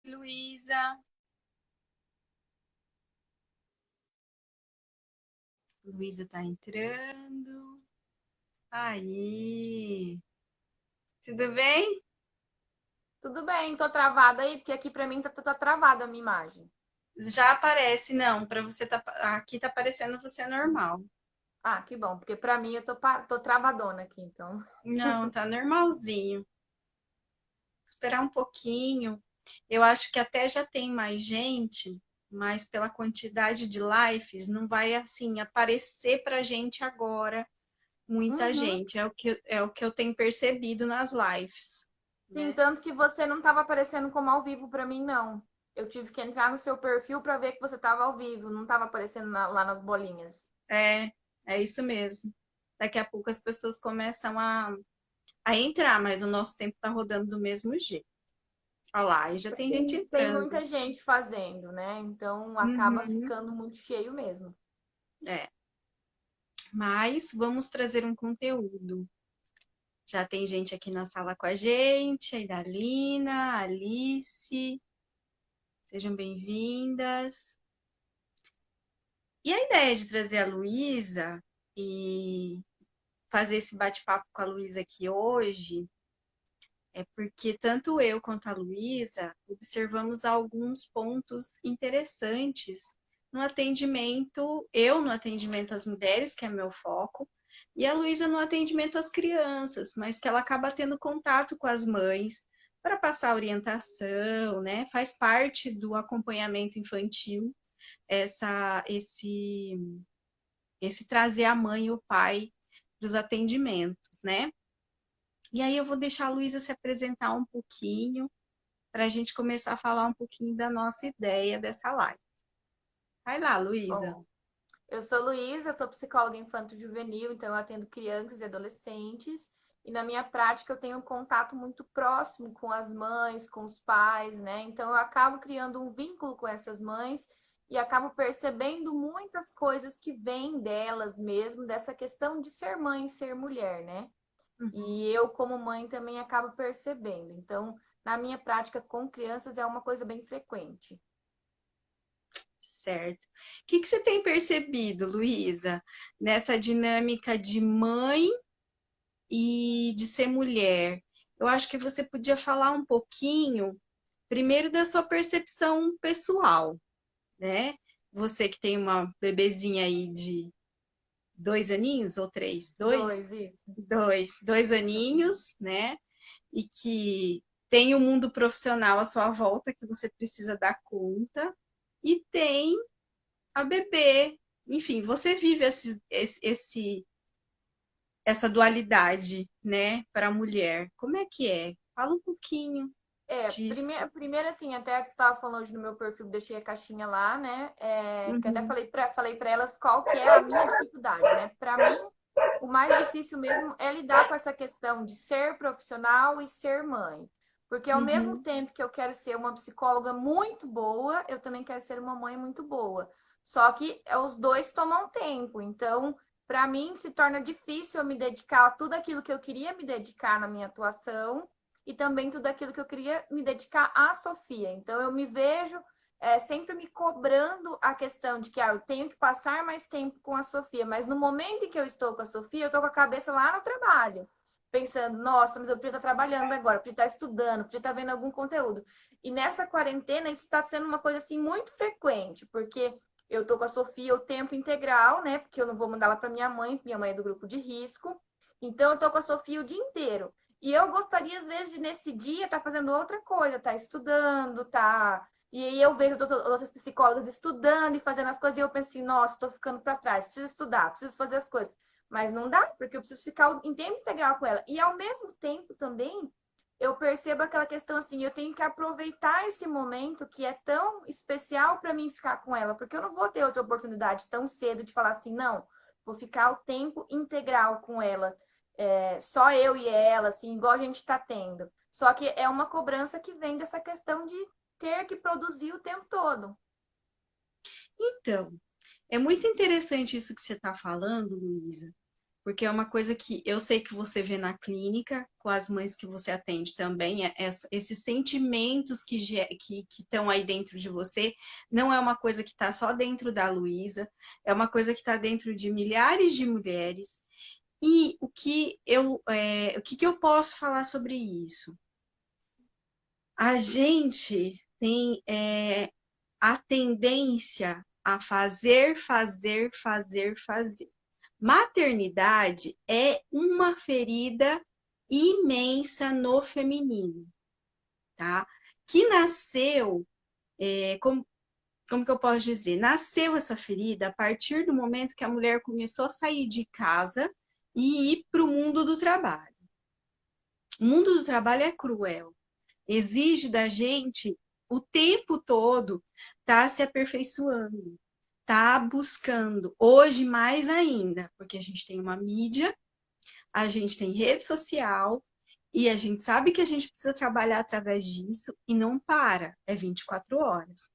Luísa. Luísa tá entrando. Aí. Tudo bem? Tudo bem, tô travada aí, porque aqui pra mim tá travada a minha imagem. Já aparece, não. Para você tá aqui tá aparecendo você normal. Ah, que bom, porque pra mim tô travadona aqui, então. Não, tá normalzinho. Esperar um pouquinho. Eu acho que até já tem mais gente, mas pela quantidade de lives não vai assim aparecer pra gente agora muita Uhum. gente. É o que eu tenho percebido nas lives, Sim, né? tanto que você não tava aparecendo como ao vivo pra mim, não. Eu tive que entrar no seu perfil pra ver que você tava ao vivo, não tava aparecendo lá nas bolinhas. É, é isso mesmo. Daqui a pouco as pessoas começam a entrar, mas o nosso tempo está rodando do mesmo jeito. Olha lá, aí já tem gente Tem entrando. muita gente fazendo, né? Então acaba Uhum, ficando muito cheio mesmo. é. Mas vamos trazer um conteúdo. Já tem gente aqui na sala com a gente, a Idalina, a Alice, sejam bem-vindas. E a ideia de trazer a Luísa e fazer esse bate-papo com a Luísa aqui hoje é porque tanto eu quanto a Luísa observamos alguns pontos interessantes no atendimento, eu no atendimento às mulheres, que é meu foco, e a Luísa no atendimento às crianças, mas que ela acaba tendo contato com as mães para passar orientação, né? Faz parte do acompanhamento infantil esse trazer a mãe e o pai para os atendimentos, né? E aí eu vou deixar a Luísa se apresentar um pouquinho para a gente começar a falar um pouquinho da nossa ideia dessa live. Vai lá, Luísa. Bom, eu sou Luísa, sou psicóloga infanto-juvenil, então eu atendo crianças e adolescentes. E na minha prática eu tenho um contato muito próximo com as mães, com os pais, né? Então eu acabo criando um vínculo com essas mães e acabo percebendo muitas coisas que vêm delas mesmo, dessa questão de ser mãe e ser mulher, né? Uhum, E eu, como mãe, também acabo percebendo. Então, na minha prática com crianças é uma coisa bem frequente. certo. O que você tem percebido, Luísa, nessa dinâmica de mãe e de ser mulher? Eu acho que você podia falar um pouquinho, primeiro, da sua percepção pessoal, né? Você que tem uma bebezinha aí de 2 aninhos ou três? Dois, Dois? isso. Dois aninhos, né? E que tem o mundo profissional à sua volta que você precisa dar conta, e tem a bebê. Enfim, você vive essa dualidade, né, para a mulher. Como é que é? Fala um pouquinho disso. Primeiro assim, até que tu estava falando hoje no meu perfil, deixei a caixinha lá, né? Que até Uhum, falei para elas qual que é a minha dificuldade, né? Para mim, o mais difícil mesmo é lidar com essa questão de ser profissional e ser mãe. Porque ao mesmo uhum, tempo que eu quero ser uma psicóloga muito boa, eu também quero ser uma mãe muito boa. Só que os dois tomam tempo. Então, para mim, se torna difícil eu me dedicar a tudo aquilo que eu queria me dedicar na minha atuação e também tudo aquilo que eu queria me dedicar à Sofia. Então, eu me vejo sempre me cobrando a questão de que eu tenho que passar mais tempo com a Sofia, mas no momento em que eu estou com a Sofia, eu estou com a cabeça lá no trabalho, pensando, nossa, mas eu podia estar trabalhando agora, podia estar estudando, podia estar vendo algum conteúdo. E nessa quarentena, isso está sendo uma coisa assim muito frequente, porque eu estou com a Sofia o tempo integral, né? Porque eu não vou mandar ela para minha mãe é do grupo de risco. Então, eu estou com a Sofia o dia inteiro. E eu gostaria, às vezes, de nesse dia estar fazendo outra coisa, estar estudando, e aí eu vejo outras psicólogas estudando e fazendo as coisas e eu penso assim, nossa, estou ficando para trás, preciso estudar, preciso fazer as coisas. Mas não dá, porque eu preciso ficar em tempo integral com ela. E ao mesmo tempo também, eu percebo aquela questão assim, eu tenho que aproveitar esse momento que é tão especial para mim ficar com ela, porque eu não vou ter outra oportunidade tão cedo de falar assim, não, vou ficar o tempo integral com ela, só eu e ela, assim, igual a gente está tendo. Só que é uma cobrança que vem dessa questão de ter que produzir o tempo todo. Então, é muito interessante isso que você está falando, Luísa, porque é uma coisa que eu sei que você vê na clínica, com as mães que você atende também, esses sentimentos que estão aí dentro de você, não é uma coisa que está só dentro da Luísa, é uma coisa que está dentro de milhares de mulheres. E o que que eu posso falar sobre isso? A gente tem a tendência a fazer, fazer, fazer, fazer. Maternidade é uma ferida imensa no feminino, tá? Que nasceu, como que eu posso dizer? Nasceu essa ferida a partir do momento que a mulher começou a sair de casa e ir para o mundo do trabalho. O mundo do trabalho é cruel, exige da gente o tempo todo tá se aperfeiçoando, tá buscando, hoje mais ainda, porque a gente tem uma mídia, a gente tem rede social e a gente sabe que a gente precisa trabalhar através disso e não para, é 24 horas.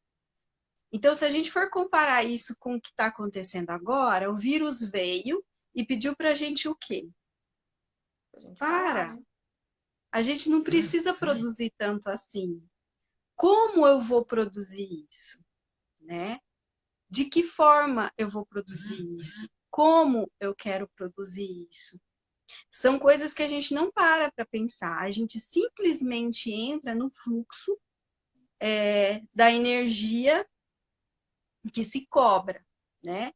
Então, se a gente for comparar isso com o que está acontecendo agora, o vírus veio e pediu para a gente o quê? Pra gente parar, Para! né? A gente não precisa produzir tanto assim. Como eu vou produzir isso, né? De que forma eu vou produzir isso? Como eu quero produzir isso? São coisas que a gente não para pensar. A gente simplesmente entra no fluxo da energia que se cobra, né?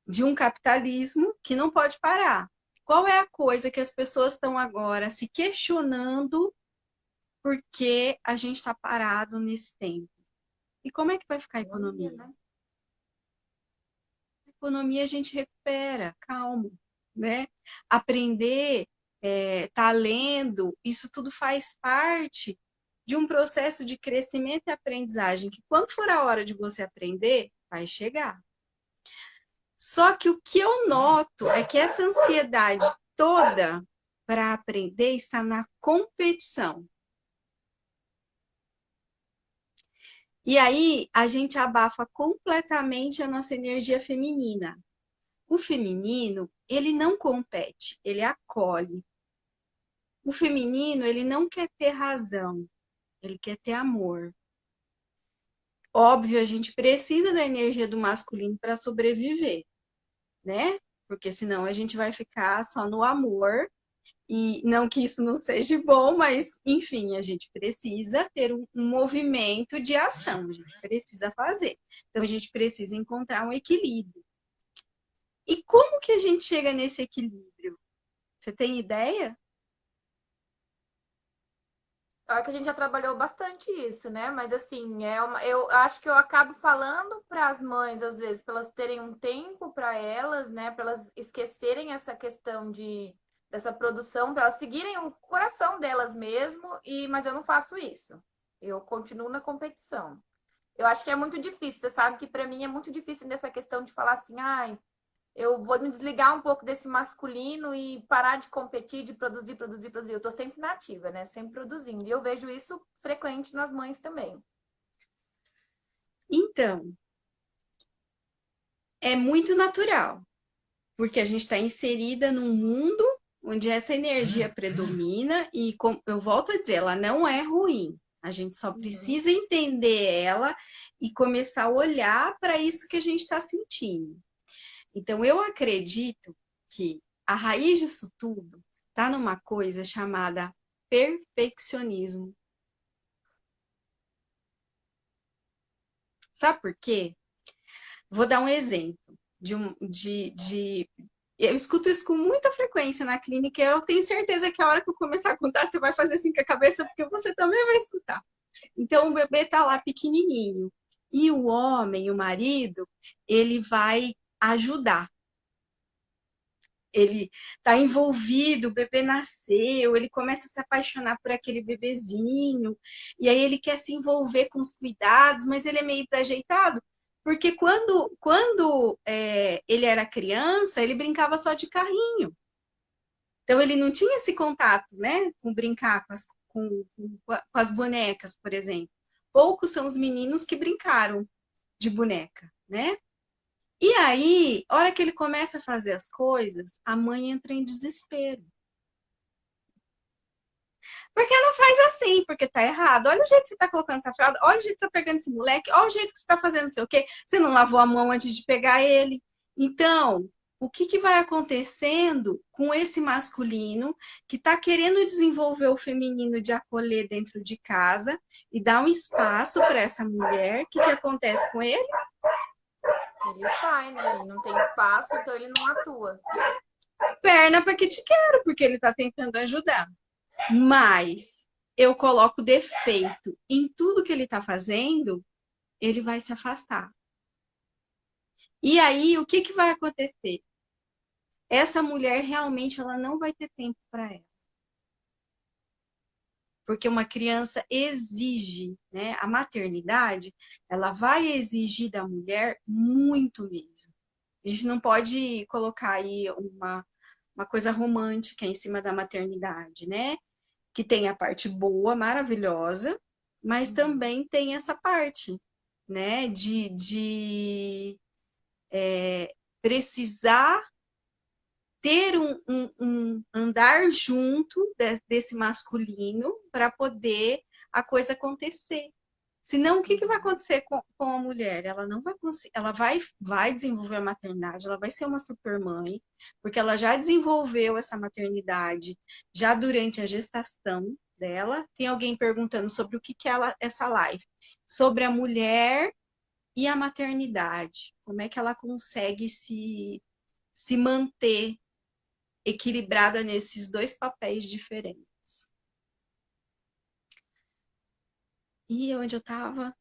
De um capitalismo que não pode parar. Qual é a coisa que as pessoas estão agora se questionando porque a gente está parado nesse tempo? E como é que vai ficar a Economia, economia? né? A economia a gente recupera, calma, né? Aprender, tá lendo, isso tudo faz parte de um processo de crescimento e aprendizagem, que quando for a hora de você aprender, vai chegar. Só que o que eu noto é que essa ansiedade toda para aprender está na competição. E aí a gente abafa completamente a nossa energia feminina. O feminino, ele não compete, ele acolhe. O feminino, ele não quer ter razão, ele quer ter amor. Óbvio, a gente precisa da energia do masculino para sobreviver, né? Porque senão a gente vai ficar só no amor. E não que isso não seja bom, mas enfim, a gente precisa ter um movimento de ação, a gente precisa fazer. Então a gente precisa encontrar um equilíbrio. E como que a gente chega nesse equilíbrio? Você tem ideia? Claro que a gente já trabalhou bastante isso, né? Mas assim, eu acho que eu acabo falando para as mães, às vezes, para elas terem um tempo para elas, né? Para elas esquecerem essa questão dessa produção, para elas seguirem o coração delas mesmo, mas eu não faço isso. Eu continuo na competição. Eu acho que é muito difícil, você sabe que para mim é muito difícil nessa questão de falar assim, ai, eu vou me desligar um pouco desse masculino e parar de competir, de produzir, produzir, produzir. Eu tô sempre na ativa, né? Sempre produzindo. E eu vejo isso frequente nas mães também. Então, é muito natural, porque a gente está inserida num mundo onde essa energia predomina e, como eu volto a dizer, ela não é ruim. A gente só Uhum. precisa entender ela e começar a olhar para isso que a gente está sentindo. Então, eu acredito que a raiz disso tudo está numa coisa chamada perfeccionismo. Sabe por quê? Vou dar um exemplo eu escuto isso com muita frequência na clínica e eu tenho certeza que a hora que eu começar a contar, você vai fazer assim com a cabeça, porque você também vai escutar. Então, o bebê tá lá pequenininho e o homem, o marido, ele vai ajudar. Ele tá envolvido, o bebê nasceu, ele começa a se apaixonar por aquele bebezinho, e aí ele quer se envolver com os cuidados, mas ele é meio desajeitado, porque quando ele era criança, ele brincava só de carrinho. Então ele não tinha esse contato, né, com brincar com as bonecas, por exemplo. Poucos são os meninos que brincaram de boneca, né? E aí, a hora que ele começa a fazer as coisas, a mãe entra em desespero. Porque não faz assim, porque tá errado. Olha o jeito que você tá colocando essa fralda, olha o jeito que você tá pegando esse moleque, olha o jeito que você tá fazendo não sei o quê. Você não lavou a mão antes de pegar ele. Então, o que que vai acontecendo com esse masculino que tá querendo desenvolver o feminino de acolher dentro de casa e dar um espaço para essa mulher? O que que acontece com ele? Ele sai, né? Ele não tem espaço, então ele não atua. Perna para que te quero, porque ele tá tentando ajudar. Mas eu coloco defeito em tudo que ele está fazendo, ele vai se afastar. E aí, o que, que vai acontecer? Essa mulher realmente ela não vai ter tempo para ela. Porque uma criança exige, né? A maternidade, ela vai exigir da mulher muito mesmo. A gente não pode colocar aí uma coisa romântica em cima da maternidade, né? Que tem a parte boa, maravilhosa, mas Uhum. também tem essa parte, né, de precisar ter um andar junto desse masculino para poder a coisa acontecer. Senão, o que, que vai Uhum. acontecer com a mulher? Ela não vai conseguir, ela vai desenvolver a maternidade, ela vai ser uma supermãe, porque ela já desenvolveu essa maternidade já durante a gestação dela. Tem alguém perguntando sobre o que, que é essa live, sobre a mulher e a maternidade. Como é que ela consegue se manter equilibrada nesses dois papéis diferentes. E onde eu estava?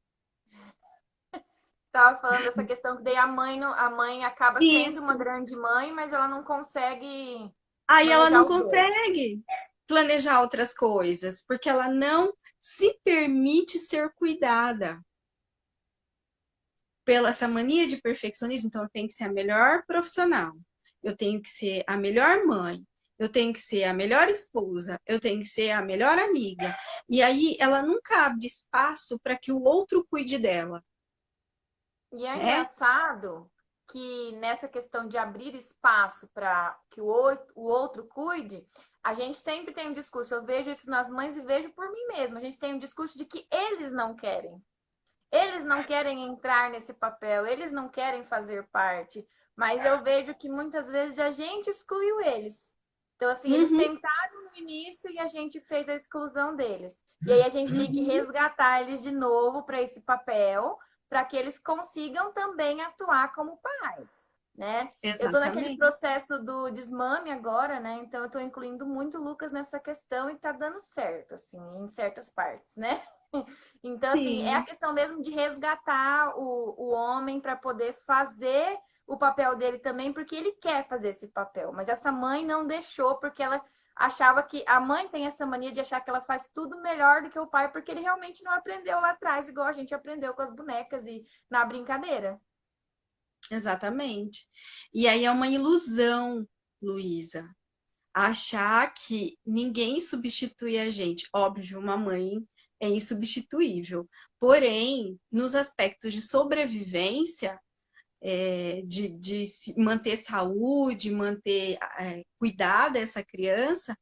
Tava falando dessa questão que daí a mãe, a mãe acaba sendo uma Isso. grande mãe, mas ela não consegue Aí ela manejar não os dois. consegue planejar outras coisas, porque ela não se permite ser cuidada pela essa mania de perfeccionismo. Então, eu tenho que ser a melhor profissional, eu tenho que ser a melhor mãe, eu tenho que ser a melhor esposa, eu tenho que ser a melhor amiga. E aí ela nunca abre espaço para que o outro cuide dela, E é né? engraçado que nessa questão de abrir espaço para que o outro cuide, a gente sempre tem um discurso. Eu vejo isso nas mães e vejo por mim mesma. A gente tem um discurso de que eles não querem. Eles não querem entrar nesse papel, eles não querem fazer parte. Mas eu vejo que muitas vezes a gente excluiu eles. Então, assim, eles Uhum, tentaram no início e a gente fez a exclusão deles. E aí a gente tem que uhum. resgatar eles de novo para esse papel, para que eles consigam também atuar como pais, né? Eu estou naquele Exatamente. processo do desmame agora, né? Então eu estou incluindo muito o Lucas nessa questão e tá dando certo, assim, em certas partes, né? Então, assim, é a Sim, questão mesmo de resgatar o homem para poder fazer o papel dele também, porque ele quer fazer esse papel. Mas essa mãe não deixou, porque ela achava que. A mãe tem essa mania de achar que ela faz tudo melhor do que o pai, porque ele realmente não aprendeu lá atrás, igual a gente aprendeu com as bonecas e na brincadeira. exatamente. E aí é uma ilusão, Luísa, achar que ninguém substitui a gente. Óbvio, uma mãe é insubstituível. Porém, nos aspectos de sobrevivência, de manter saúde, manter, cuidar dessa criança,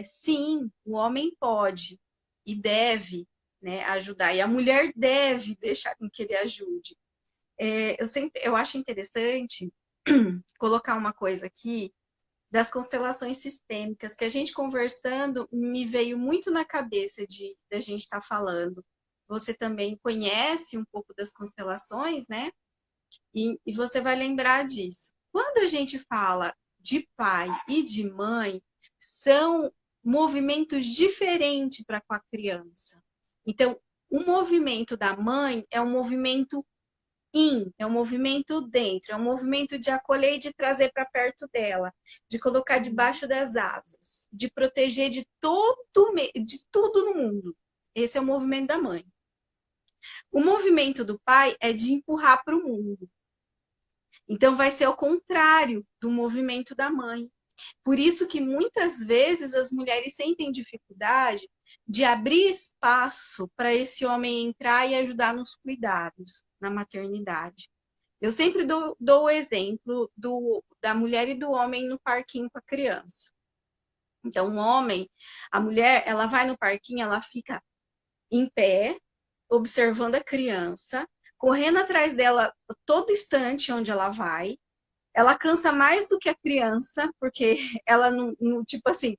sim, o homem pode e deve, né, ajudar. E a mulher deve deixar com que ele ajude. Eu acho interessante colocar uma coisa aqui das constelações sistêmicas, que a gente conversando me veio muito na cabeça de da gente estar falando. Você também conhece um pouco das constelações, né? E você vai lembrar disso. Quando a gente fala de pai e de mãe, são movimentos diferentes para com a criança. Então, o movimento da mãe é um movimento é um movimento dentro, é um movimento de acolher e de trazer para perto dela, de colocar Uhum. debaixo das asas, de proteger de tudo no mundo. Esse é o movimento da mãe. O movimento do pai é de empurrar para o mundo. Então vai ser o contrário do movimento da mãe. Por isso que muitas vezes as mulheres sentem dificuldade de abrir espaço para esse homem entrar e ajudar nos cuidados, na maternidade. Eu sempre dou o exemplo da mulher e do homem no parquinho com a criança. Então, o homem, a mulher, ela vai no parquinho, ela fica em pé, observando a criança, correndo atrás dela todo instante onde ela vai. Ela cansa mais do que a criança, porque ela não tipo assim,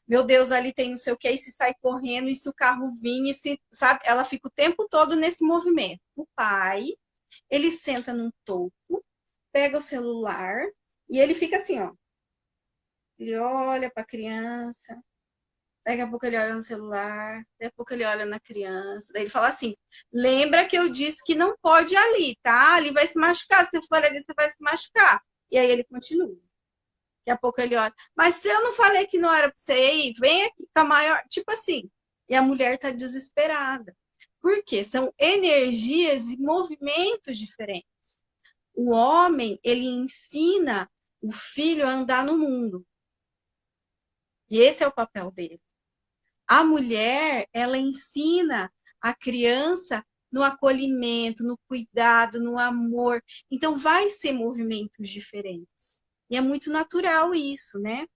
meu Deus, ali tem não sei o que, e se sai correndo, e se o carro vir, e se, sabe? Ela fica o tempo todo nesse movimento. O pai, ele senta num topo, pega o celular, e ele fica assim, ó. Ele olha para a criança, daqui a pouco ele olha no celular, daqui a pouco ele olha na criança. Daí ele fala assim: lembra que eu disse que não pode ir ali, tá? Ali vai se machucar. Se você for ali, você vai se machucar. E aí ele continua. Daqui a pouco ele olha, mas se eu não falei que não era para você ir, vem aqui com a maior. Tipo assim. E a mulher tá desesperada. Por quê? São energias e movimentos diferentes. O homem, ele ensina o filho a andar no mundo. E esse é o papel dele. A mulher, ela ensina a criança no acolhimento, no cuidado, no amor. Então, vai ser movimentos diferentes. E é muito natural isso, né?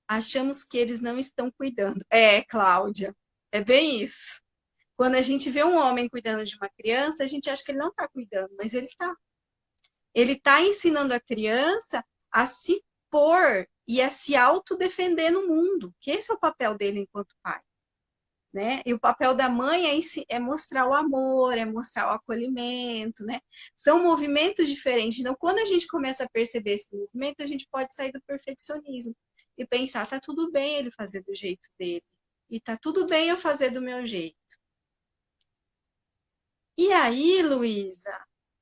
Achamos que eles não estão cuidando. É, Cláudia, é bem isso. Quando a gente vê um homem cuidando de uma criança, a gente acha que ele não está cuidando, mas ele está. Ele está ensinando a criança a se pôr e a se autodefender no mundo, que esse é o papel dele enquanto pai. Né? E o papel da mãe é mostrar o amor, é mostrar o acolhimento, né? São movimentos diferentes. Então, quando a gente começa a perceber esse movimento, a gente pode sair do perfeccionismo e pensar, tá tudo bem ele fazer do jeito dele. E tá tudo bem eu fazer do meu jeito. E aí, Luísa,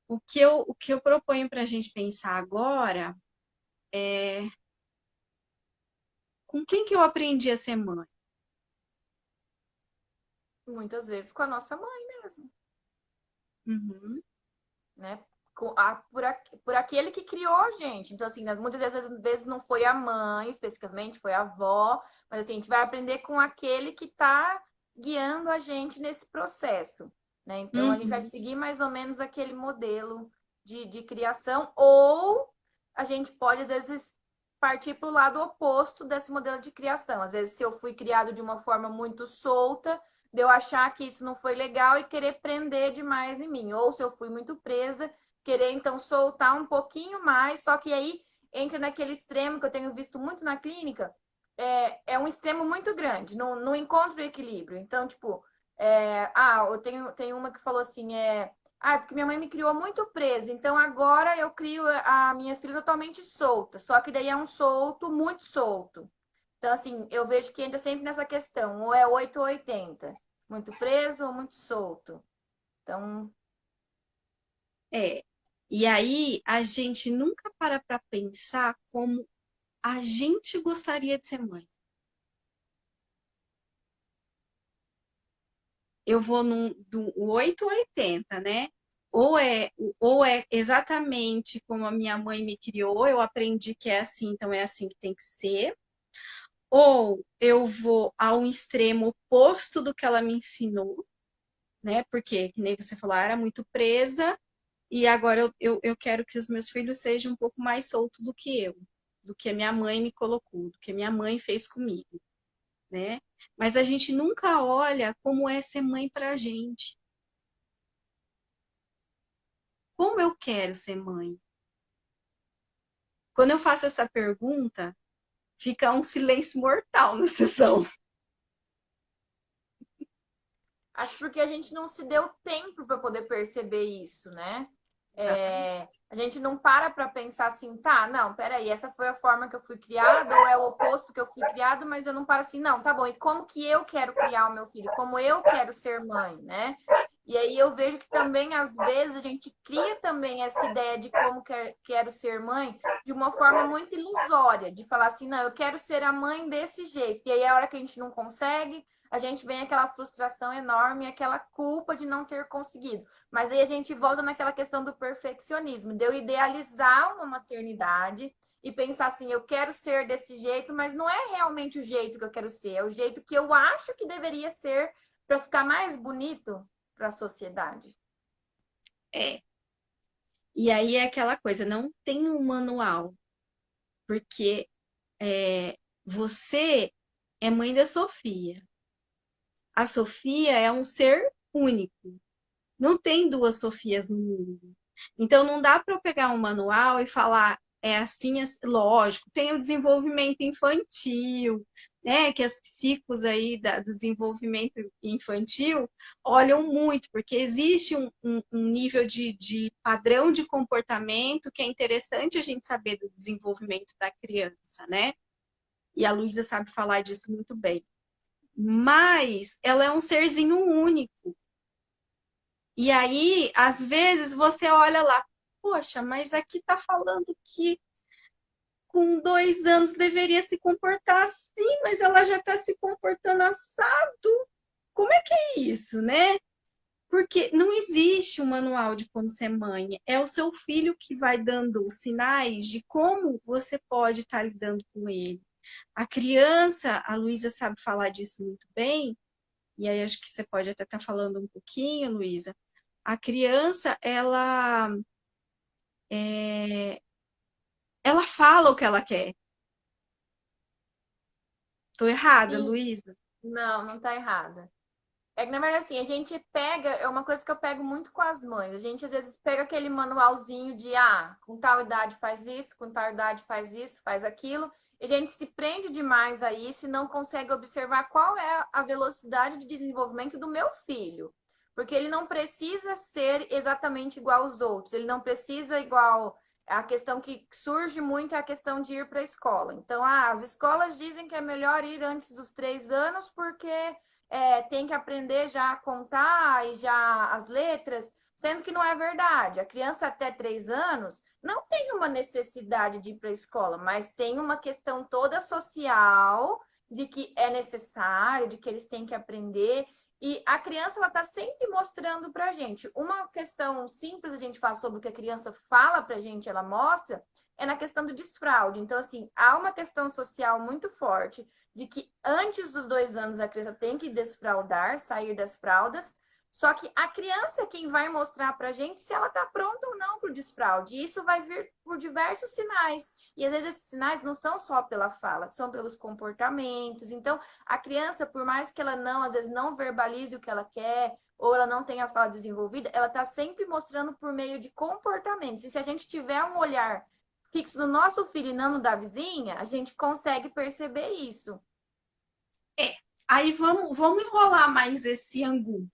o que eu proponho para a gente pensar agora é com quem que eu aprendi a ser mãe? Muitas vezes com a nossa mãe mesmo, Uhum, né? Por aquele que criou a gente. Então, assim, muitas vezes não foi a mãe especificamente, foi a avó, mas assim, a gente vai aprender com aquele que está guiando a gente nesse processo, né? Então, a gente vai uhum, seguir mais ou menos aquele modelo de criação, ou a gente pode, às vezes, partir para o lado oposto desse modelo de criação. Às vezes, se eu fui criado de uma forma muito solta, de eu achar que isso não foi legal e querer prender demais em mim. Ou se eu fui muito presa, querer então soltar um pouquinho mais, só que aí entra naquele extremo que eu tenho visto muito na clínica, é um extremo muito grande, não encontro equilíbrio. Então, tipo, eu tenho uma que falou assim, porque minha mãe me criou muito presa, então agora eu crio a minha filha totalmente solta, só que daí é um solto muito solto. Então, assim, eu vejo que entra sempre nessa questão, ou é 8 ou 80, muito preso ou muito solto. Então, é. E aí a gente nunca para pensar como a gente gostaria de ser mãe. Eu vou do 8 ou 80, né? Ou é exatamente como a minha mãe me criou, eu aprendi que é assim, então é assim que tem que ser. Ou eu vou ao extremo oposto do que ela me ensinou, né? Porque, que nem você falou, era muito presa, e agora eu quero que os meus filhos sejam um pouco mais soltos do que eu, do que a minha mãe me colocou, do que a minha mãe fez comigo, né? Mas a gente nunca olha como é ser mãe pra gente. Como eu quero ser mãe? Quando eu faço essa pergunta, fica um silêncio mortal na sessão. acho porque a gente não se deu tempo para poder perceber isso, né? Exatamente. A gente não para pensar assim, tá, não, peraí, essa foi a forma que eu fui criada, ou é o oposto que eu fui criado, mas eu não paro assim, não, tá bom, e como que eu quero criar o meu filho? Como eu quero ser mãe, né? E aí eu vejo que também, às vezes, a gente cria também essa ideia de como quero ser mãe de uma forma muito ilusória, de falar assim, não, eu quero ser a mãe desse jeito. E aí, a hora que a gente não consegue, a gente vem aquela frustração enorme, aquela culpa de não ter conseguido. Mas aí a gente volta naquela questão do perfeccionismo, de eu idealizar uma maternidade e pensar assim, eu quero ser desse jeito, mas não é realmente o jeito que eu quero ser, é o jeito que eu acho que deveria ser para ficar mais bonito para a sociedade. É. E aí é aquela coisa, não tem um manual, porque você é mãe da Sofia. A Sofia é um ser único. Não tem duas Sofias no mundo. Então não dá para eu pegar um manual e falar é assim, lógico, tem o desenvolvimento infantil, né? Que as psicos aí do desenvolvimento infantil olham muito, porque existe um nível de padrão de comportamento que é interessante a gente saber do desenvolvimento da criança, né? E a Luísa sabe falar disso muito bem. Mas ela é um serzinho único. E aí, às vezes, você olha lá, poxa, mas aqui tá falando que com 2 anos deveria se comportar assim, mas ela já está se comportando assado. Como é que é isso, né? Porque não existe um manual de como ser mãe. É o seu filho que vai dando os sinais de como você pode estar lidando com ele. A criança, a Luísa sabe falar disso muito bem, e aí acho que você pode até estar falando um pouquinho, Luísa. A criança, ela fala o que ela quer. Tô errada, Sim, Luísa? não, não tá errada. É que, na verdade, assim, a gente pega, é uma coisa que eu pego muito com as mães. A gente, às vezes, pega aquele manualzinho de, com tal idade faz isso, com tal idade faz isso, faz aquilo. E a gente se prende demais a isso e não consegue observar qual é a velocidade de desenvolvimento do meu filho. Porque ele não precisa ser exatamente igual aos outros. Ele não precisa igual. A questão que surge muito é a questão de ir para a escola. Então, as escolas dizem que é melhor ir antes dos 3 anos porque tem que aprender já a contar e já as letras, sendo que não é verdade. A criança até 3 anos não tem uma necessidade de ir para a escola, mas tem uma questão toda social de que é necessário, de que eles têm que aprender. E a criança ela está sempre mostrando para a gente. Uma questão simples a gente faz sobre o que a criança fala para a gente, ela mostra, é na questão do desfraude. Então, assim, há uma questão social muito forte de que antes dos 2 anos a criança tem que desfraudar, sair das fraldas, só que a criança é quem vai mostrar pra gente se ela tá pronta ou não pro desfraude. E isso vai vir por diversos sinais. E às vezes esses sinais não são só pela fala, são pelos comportamentos. Então, a criança, por mais que ela não, às vezes, não verbalize o que ela quer, ou ela não tenha a fala desenvolvida, ela tá sempre mostrando por meio de comportamentos. E se a gente tiver um olhar fixo no nosso filho e não no da vizinha, a gente consegue perceber isso. É. Aí vamos enrolar mais esse angu.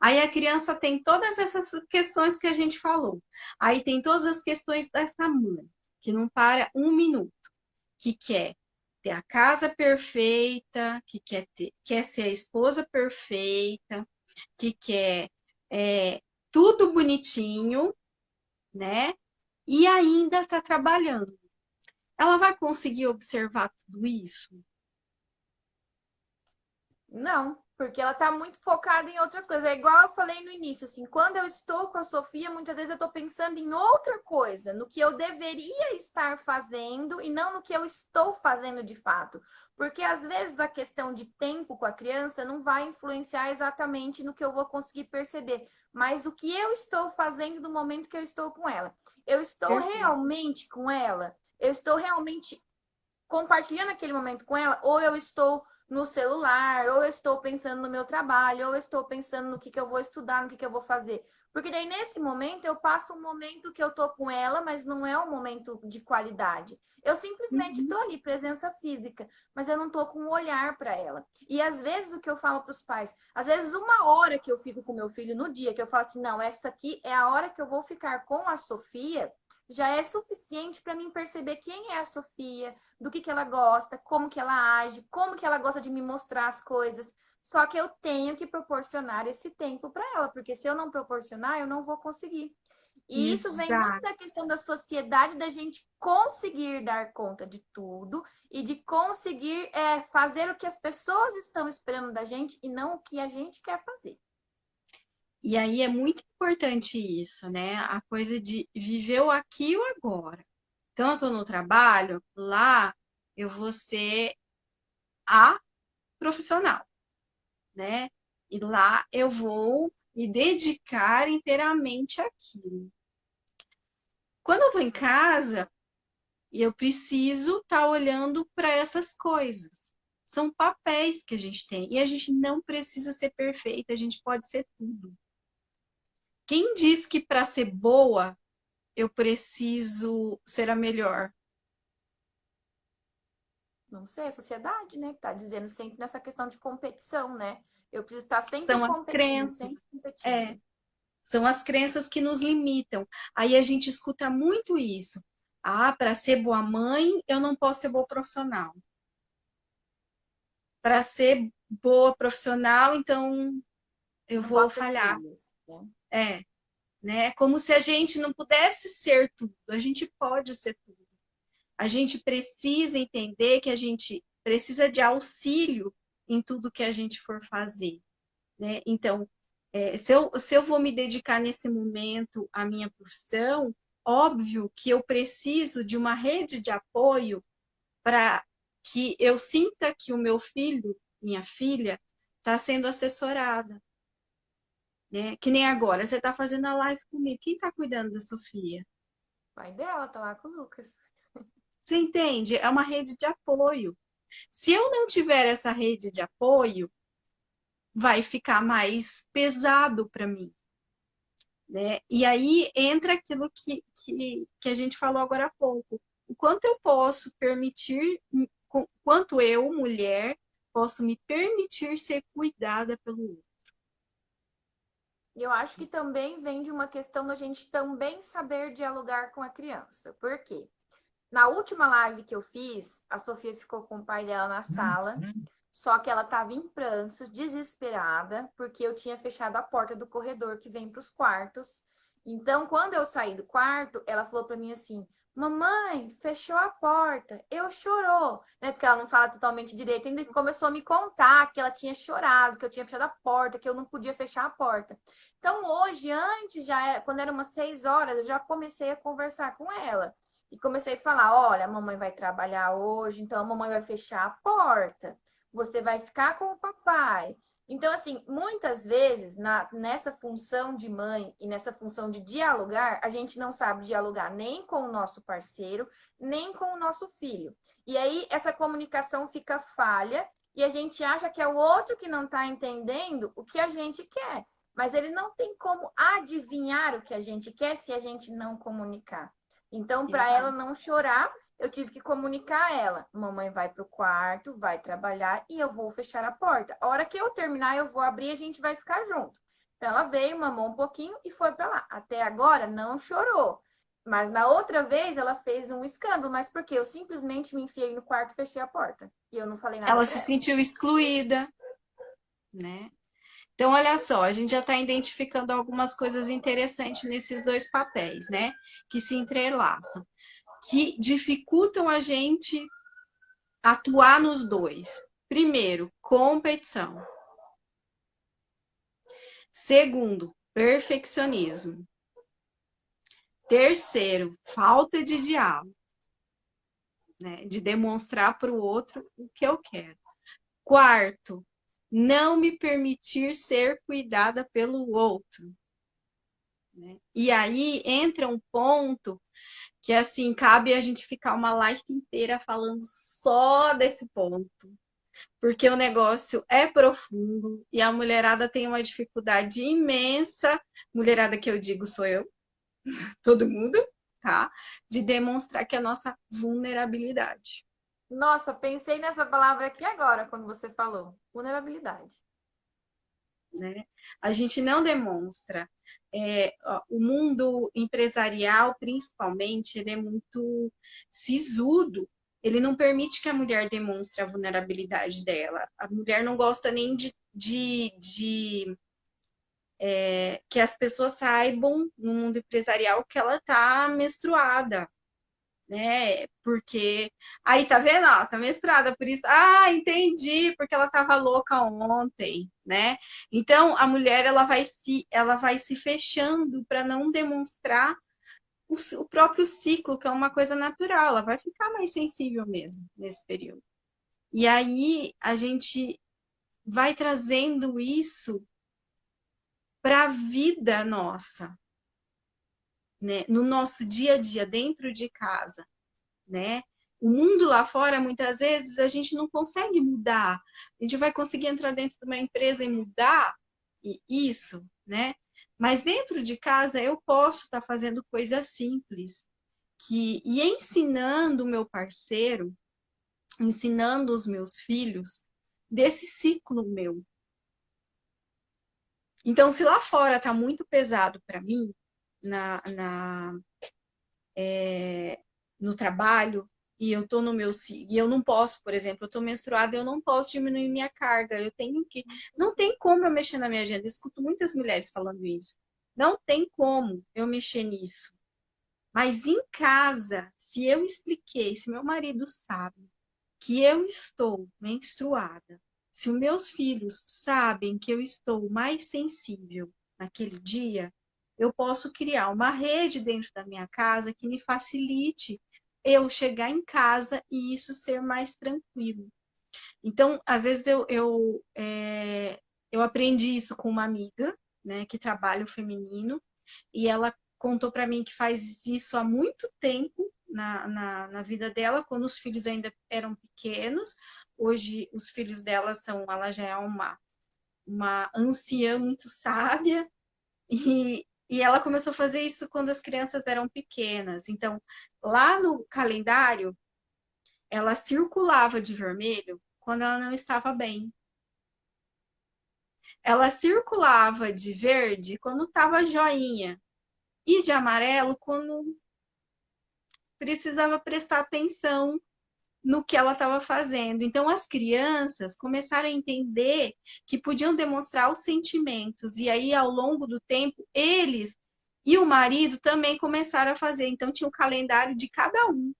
Aí a criança tem todas essas questões que a gente falou. Aí tem todas as questões dessa mãe, que não para um minuto, que quer ter a casa perfeita, que quer ser a esposa perfeita, que quer tudo bonitinho, né? E ainda está trabalhando. Ela vai conseguir observar tudo isso? Não, porque ela tá muito focada em outras coisas. É igual eu falei no início, assim, quando eu estou com a Sofia, muitas vezes eu tô pensando em outra coisa, no que eu deveria estar fazendo e não no que eu estou fazendo de fato. Porque às vezes a questão de tempo com a criança não vai influenciar exatamente no que eu vou conseguir perceber, mas o que eu estou fazendo no momento que eu estou com ela. Eu estou Perfeito. realmente com ela? Eu estou realmente compartilhando aquele momento com ela, ou eu estou no celular, ou eu estou pensando no meu trabalho, ou eu estou pensando no que eu vou estudar, no que eu vou fazer. Porque daí, nesse momento, eu passo um momento que eu tô com ela, mas não é um momento de qualidade. Eu simplesmente Uhum. tô ali, presença física, mas eu não tô com um olhar para ela. E às vezes o que eu falo para os pais, às vezes uma hora que eu fico com meu filho no dia, que eu falo assim, não, essa aqui é a hora que eu vou ficar com a Sofia, já é suficiente para mim perceber quem é a Sofia, do que ela gosta, como que ela age, como que ela gosta de me mostrar as coisas. Só que eu tenho que proporcionar esse tempo para ela, porque se eu não proporcionar, eu não vou conseguir. E isso vem muito Exato. da questão da sociedade, da gente conseguir dar conta de tudo e de conseguir fazer o que as pessoas estão esperando da gente e não o que a gente quer fazer. E aí é muito importante isso, né? A coisa de viver o aqui e o agora. Então, eu estou no trabalho, lá eu vou ser a profissional, né? E lá eu vou me dedicar inteiramente àquilo. Quando eu tô em casa, eu preciso estar olhando para essas coisas. São papéis que a gente tem e a gente não precisa ser perfeita, a gente pode ser tudo. Quem diz que para ser boa eu preciso ser a melhor? Não sei, a sociedade, né? Que tá dizendo sempre nessa questão de competição, né? Eu preciso estar sempre São as competindo, crenças. sempre competindo. É, são as crenças que nos limitam. Aí a gente escuta muito isso. Ah, para ser boa mãe, eu não posso ser boa profissional. Para ser boa profissional, então eu Não vou posso ter falhar. filhos, né? É, né? Como se a gente não pudesse ser tudo. A gente pode ser tudo. A gente precisa entender que a gente precisa de auxílio em tudo que a gente for fazer, né? Então, se eu vou me dedicar nesse momento à minha profissão, óbvio que eu preciso de uma rede de apoio para que eu sinta que o meu filho, minha filha, está sendo assessorada, né? Que nem agora, você está fazendo a live comigo. Quem está cuidando da Sofia? O pai dela tá lá com o Lucas. Você entende? É uma rede de apoio. Se eu não tiver essa rede de apoio, vai ficar mais pesado para mim, né? E aí entra aquilo que a gente falou agora há pouco. O quanto eu posso permitir, quanto eu, mulher, posso me permitir ser cuidada pelo outro. E eu acho que também vem de uma questão da gente também saber dialogar com a criança. Por quê? Na última live que eu fiz, a Sofia ficou com o pai dela na sala, só que ela estava em prantos, desesperada, porque eu tinha fechado a porta do corredor que vem para os quartos. Então, quando eu saí do quarto, ela falou para mim assim: Mamãe, fechou a porta. Eu chorou, né? Porque ela não fala totalmente direito. Ainda começou a me contar que ela tinha chorado, que eu tinha fechado a porta, que eu não podia fechar a porta. Então, hoje, antes, quando era umas 6 horas, eu já comecei a conversar com ela. E comecei a falar: olha, a mamãe vai trabalhar hoje, então a mamãe vai fechar a porta. Você vai ficar com o papai. Então, assim, muitas vezes, nessa função de mãe e nessa função de dialogar, a gente não sabe dialogar nem com o nosso parceiro, nem com o nosso filho. E aí, essa comunicação fica falha e a gente acha que é o outro que não está entendendo o que a gente quer. Mas ele não tem como adivinhar o que a gente quer se a gente não comunicar. Então, para ela Exato. não chorar, eu tive que comunicar a ela: mamãe vai pro quarto, vai trabalhar e eu vou fechar a porta. A hora que eu terminar, eu vou abrir e a gente vai ficar junto. Então, ela veio, mamou um pouquinho e foi para lá. Até agora, não chorou. Mas na outra vez, ela fez um escândalo. Mas por quê? Eu simplesmente me enfiei no quarto e fechei a porta. E eu não falei nada Ela para se ela. sentiu excluída, né? Então, olha só, a gente já está identificando algumas coisas interessantes nesses dois papéis, né? Que se entrelaçam, que dificultam a gente atuar nos dois. Primeiro, competição. Segundo, perfeccionismo. Terceiro, falta de diálogo, né? De demonstrar para o outro o que eu quero. Quarto, não me permitir ser cuidada pelo outro, né? E aí entra um ponto que, assim, cabe a gente ficar uma live inteira falando só desse ponto, porque o negócio é profundo e a mulherada tem uma dificuldade imensa, mulherada que eu digo sou eu, todo mundo, tá? De demonstrar que a nossa vulnerabilidade, Nossa, pensei nessa palavra aqui agora, quando você falou. Vulnerabilidade. né? A gente não demonstra. O mundo empresarial, principalmente, ele é muito sisudo. Ele não permite que a mulher demonstre a vulnerabilidade dela. A mulher não gosta nem que as pessoas saibam no mundo empresarial que ela está menstruada, né? Porque aí tá vendo, ó, tá menstruada por isso. Ah, entendi, porque ela tava louca ontem, né? Então a mulher ela vai se fechando para não demonstrar o próprio ciclo, que é uma coisa natural, ela vai ficar mais sensível mesmo nesse período. E aí a gente vai trazendo isso para a vida nossa, né? No nosso dia a dia, dentro de casa, né? O mundo lá fora, muitas vezes, a gente não consegue mudar. A gente vai conseguir entrar dentro de uma empresa e mudar isso, né? Mas dentro de casa eu posso estar fazendo coisas simples e ensinando o meu parceiro, ensinando os meus filhos desse ciclo meu. Então, se lá fora está muito pesado para mim, na, na, no trabalho, e eu tô no meu e eu não posso, por exemplo, eu tô menstruada, eu não posso diminuir minha carga, eu tenho que, não tem como eu mexer na minha agenda. Eu escuto muitas mulheres falando isso. Não tem como eu mexer nisso. Mas em casa, se eu expliquei, se meu marido sabe que eu estou menstruada, se os meus filhos sabem que eu estou mais sensível naquele dia, eu posso criar uma rede dentro da minha casa que me facilite eu chegar em casa e isso ser mais tranquilo. Então, às vezes eu aprendi isso com uma amiga, né, que trabalha o feminino, e ela contou para mim que faz isso há muito tempo na vida dela, quando os filhos ainda eram pequenos. Hoje, os filhos dela ela já é uma anciã muito sábia, e ela começou a fazer isso quando as crianças eram pequenas. Então, lá no calendário, ela circulava de vermelho quando ela não estava bem. Ela circulava de verde quando estava joinha. E de amarelo quando precisava prestar atenção no que ela estava fazendo. Então, as crianças começaram a entender que podiam demonstrar os sentimentos. E aí, ao longo do tempo, eles e o marido também começaram a fazer. Então, tinha o calendário de cada um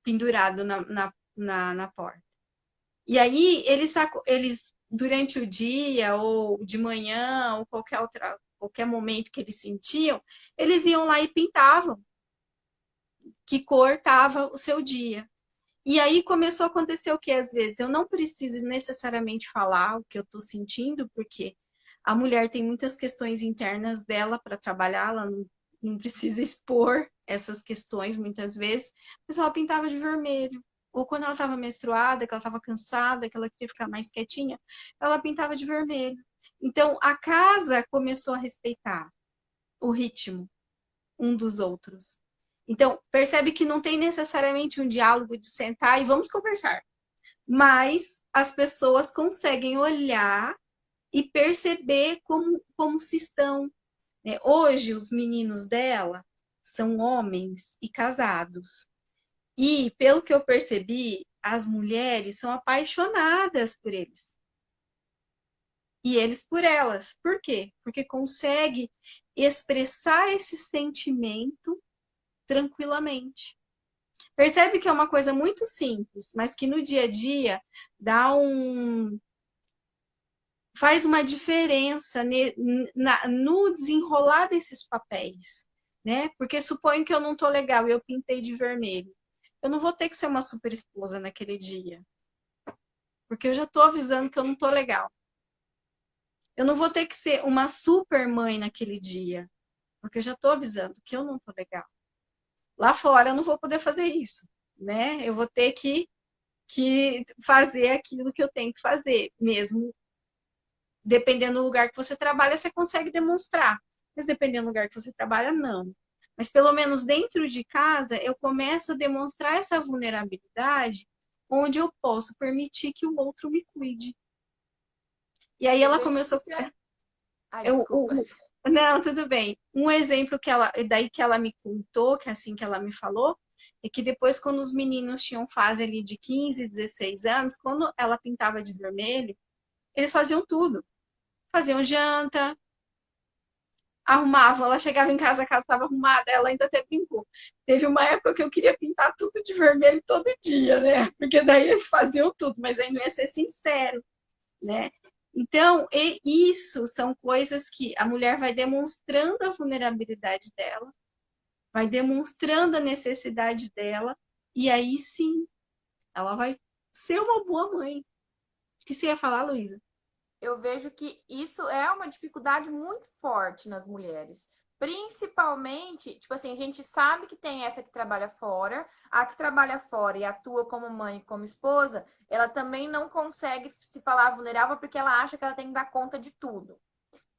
pendurado na porta. E aí, eles, durante o dia, ou de manhã, ou qualquer momento que eles sentiam, eles iam lá e pintavam que cor estava o seu dia. E aí começou a acontecer o que às vezes eu não preciso necessariamente falar o que eu estou sentindo, porque a mulher tem muitas questões internas dela para trabalhar, ela não precisa expor essas questões muitas vezes, mas ela pintava de vermelho. Ou quando ela estava menstruada, que ela estava cansada, que ela queria ficar mais quietinha, ela pintava de vermelho. Então a casa começou a respeitar o ritmo um dos outros. Então, percebe que não tem necessariamente um diálogo de sentar e vamos conversar, mas as pessoas conseguem olhar e perceber como se estão. Né? Hoje, os meninos dela são homens e casados. E, pelo que eu percebi, as mulheres são apaixonadas por eles. E eles por elas. Por quê? Porque consegue expressar esse sentimento tranquilamente. Percebe que é uma coisa muito simples, mas que no dia a dia faz uma diferença no desenrolar desses papéis, né? Porque suponho que eu não tô legal e eu pintei de vermelho. Eu não vou ter que ser uma super esposa naquele dia, porque eu já tô avisando que eu não tô legal. Eu não vou ter que ser uma super mãe naquele dia, porque eu já tô avisando que eu não tô legal. Lá fora eu não vou poder fazer isso, né? Eu vou ter que fazer aquilo que eu tenho que fazer, mesmo dependendo do lugar que você trabalha, você consegue demonstrar, mas dependendo do lugar que você trabalha, não. Mas pelo menos dentro de casa, eu começo a demonstrar essa vulnerabilidade, onde eu posso permitir que o outro me cuide. E aí Eu ela vejo que começou. isso é. Ai, Eu, desculpa. não, tudo bem. Um exemplo daí que ela me contou, que é assim que ela me falou, é que depois, quando os meninos tinham fase ali de 15, 16 anos, quando ela pintava de vermelho, eles faziam tudo. Faziam janta, arrumavam. Ela chegava em casa, a casa estava arrumada, ela ainda até brincou. Teve uma época que eu queria pintar tudo de vermelho todo dia, né? Porque daí eles faziam tudo, mas aí não ia ser sincero, né? Então, isso são coisas que a mulher vai demonstrando a vulnerabilidade dela, vai demonstrando a necessidade dela, e aí sim, ela vai ser uma boa mãe. O que você ia falar, Luísa? Eu vejo que isso é uma dificuldade muito forte nas mulheres. Principalmente, tipo assim, a gente sabe que tem essa que trabalha fora, a que trabalha fora e atua como mãe e como esposa, ela também não consegue se falar vulnerável porque ela acha que ela tem que dar conta de tudo.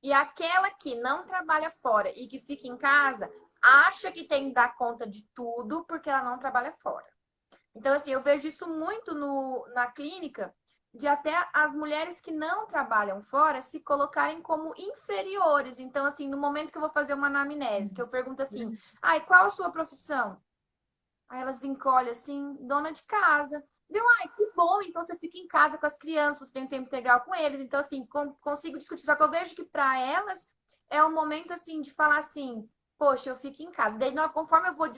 E aquela que não trabalha fora e que fica em casa, acha que tem que dar conta de tudo porque ela não trabalha fora. Então, assim, eu vejo isso muito na clínica, de até as mulheres que não trabalham fora se colocarem como inferiores. Então, assim, no momento que eu vou fazer uma anamnese, que eu Isso. pergunto assim, ai, qual a sua profissão? Aí elas encolhem assim, dona de casa. Deu, ai, que bom, então você fica em casa com as crianças, você tem um tempo integral com eles. Então, assim, consigo discutir. Só que eu vejo que para elas é um momento, assim, de falar assim, poxa, eu fico em casa. Daí, conforme eu vou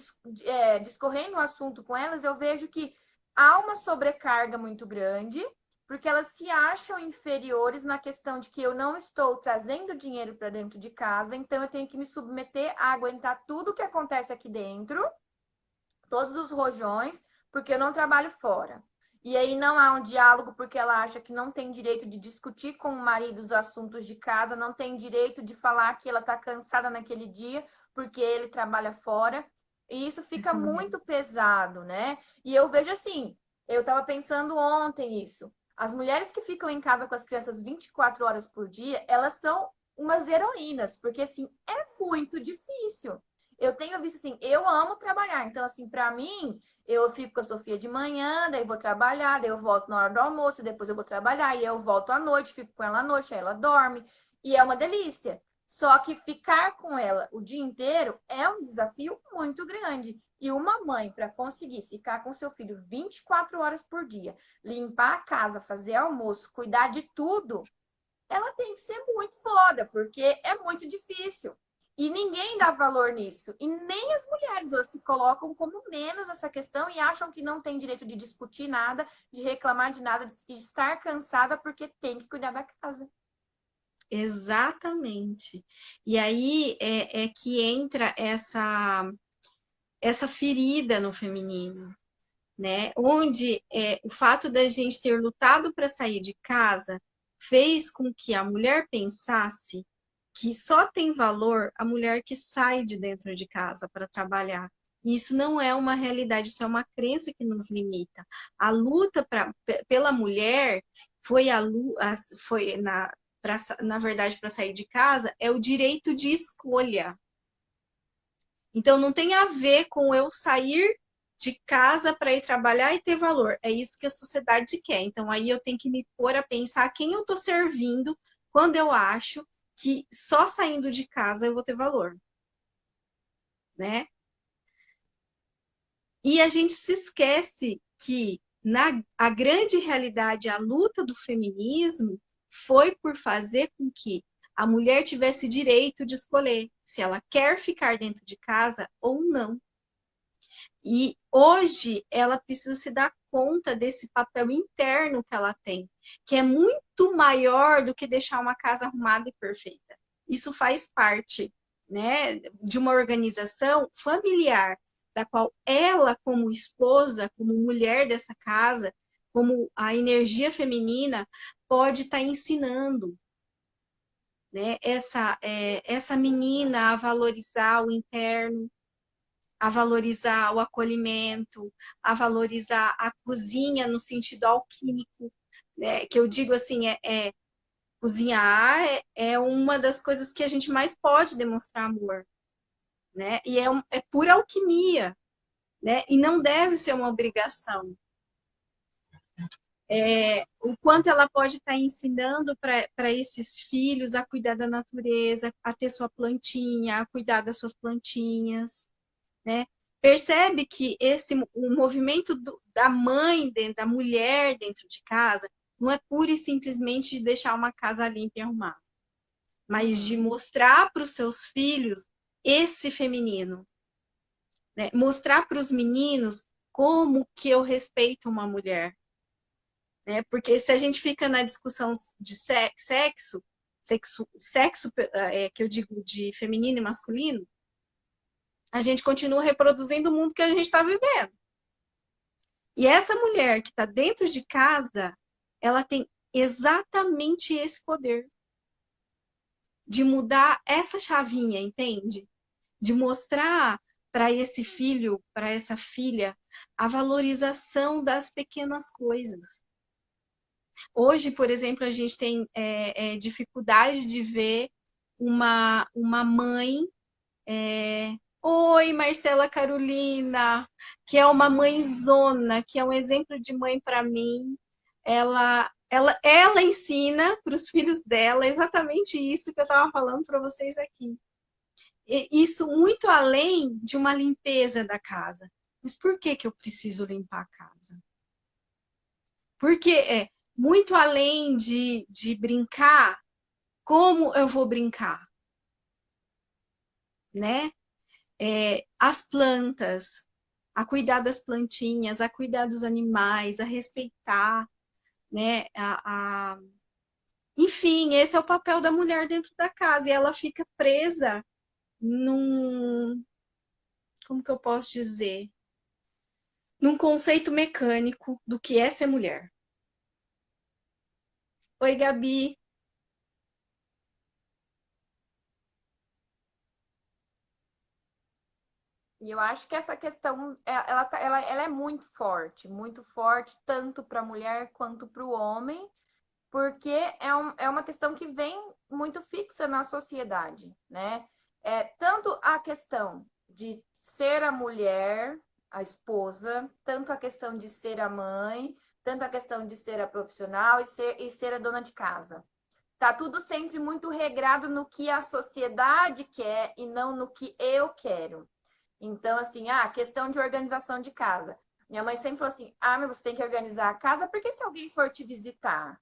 discorrendo o assunto com elas, eu vejo que há uma sobrecarga muito grande, porque elas se acham inferiores na questão de que eu não estou trazendo dinheiro para dentro de casa, então eu tenho que me submeter a aguentar tudo que acontece aqui dentro, todos os rojões, porque eu não trabalho fora. E aí não há um diálogo porque ela acha que não tem direito de discutir com o marido os assuntos de casa, não tem direito de falar que ela está cansada naquele dia porque ele trabalha fora. E isso fica Isso mesmo. muito pesado, né? E eu vejo assim, eu estava pensando ontem isso. As mulheres que ficam em casa com as crianças 24 horas por dia, elas são umas heroínas, porque assim, é muito difícil. Eu tenho visto assim, eu amo trabalhar. Então, assim, para mim, eu fico com a Sofia de manhã, daí vou trabalhar, daí eu volto na hora do almoço, depois eu vou trabalhar, e eu volto à noite, fico com ela à noite, aí ela dorme. E é uma delícia. Só que ficar com ela o dia inteiro é um desafio muito grande. E uma mãe, para conseguir ficar com seu filho 24 horas por dia, limpar a casa, fazer almoço, cuidar de tudo, ela tem que ser muito foda, porque é muito difícil. E ninguém dá valor nisso. E nem as mulheres, elas se colocam como menos essa questão e acham que não tem direito de discutir nada, de reclamar de nada, de estar cansada porque tem que cuidar da casa. Exatamente. E aí é que entra essa ferida no feminino, né? Onde o fato da gente ter lutado para sair de casa fez com que a mulher pensasse que só tem valor a mulher que sai de dentro de casa para trabalhar. E isso não é uma realidade, isso é uma crença que nos limita. A luta pela mulher foi foi na verdade para sair de casa é o direito de escolha. Então não tem a ver com eu sair de casa para ir trabalhar e ter valor. É isso que a sociedade quer. Então aí eu tenho que me pôr a pensar quem eu estou servindo quando eu acho que só saindo de casa eu vou ter valor, né? E a gente se esquece que a grande realidade, a luta do feminismo foi por fazer com que a mulher tivesse direito de escolher se ela quer ficar dentro de casa ou não. E hoje ela precisa se dar conta desse papel interno que ela tem, que é muito maior do que deixar uma casa arrumada e perfeita. Isso faz parte, né, de uma organização familiar, da qual ela, como esposa, como mulher dessa casa, como a energia feminina, pode estar ensinando, né, essa menina a valorizar o interno, a valorizar o acolhimento, a valorizar a cozinha no sentido alquímico, né? Que eu digo assim, cozinhar é uma das coisas que a gente mais pode demonstrar amor, né? E é pura alquimia, né? E não deve ser uma obrigação. O quanto ela pode estar ensinando para esses filhos a cuidar da natureza, a ter sua plantinha, a cuidar das suas plantinhas, né? Percebe que o movimento da mãe, da mulher dentro de casa, não é pura e simplesmente de deixar uma casa limpa e arrumada, mas de Uhum. mostrar para os seus filhos esse feminino, né? Mostrar para os meninos como que eu respeito uma mulher, né? Porque se a gente fica na discussão de sexo que eu digo de feminino e masculino, a gente continua reproduzindo o mundo que a gente está vivendo. E essa mulher que está dentro de casa, ela tem exatamente esse poder de mudar essa chavinha, entende? de mostrar para esse filho, para essa filha, a valorização das pequenas coisas. Hoje, por exemplo, a gente tem dificuldade de ver uma mãe. Oi, Marcela Carolina, que é uma mãezona, que é um exemplo de mãe para mim. Ela ensina para os filhos dela exatamente isso que eu estava falando para vocês aqui. Isso muito além de uma limpeza da casa. Mas por que que eu preciso limpar a casa? Porque muito além de brincar, como eu vou brincar, né? As plantas, a cuidar das plantinhas, a cuidar dos animais, a respeitar, né? Enfim, esse é o papel da mulher dentro da casa e ela fica presa num, como que eu posso dizer? Num conceito mecânico do que é ser mulher. Oi, Gabi. E eu acho que essa questão, ela é muito forte, tanto para a mulher quanto para o homem, porque é uma questão que vem muito fixa na sociedade, né? Tanto a questão de ser a mulher, a esposa, tanto a questão de ser a mãe, tanto a questão de ser a profissional e ser a dona de casa. Tá tudo sempre muito regrado no que a sociedade quer e não no que eu quero. Então, assim, questão de organização de casa. Minha mãe sempre falou assim: mas você tem que organizar a casa porque se alguém for te visitar.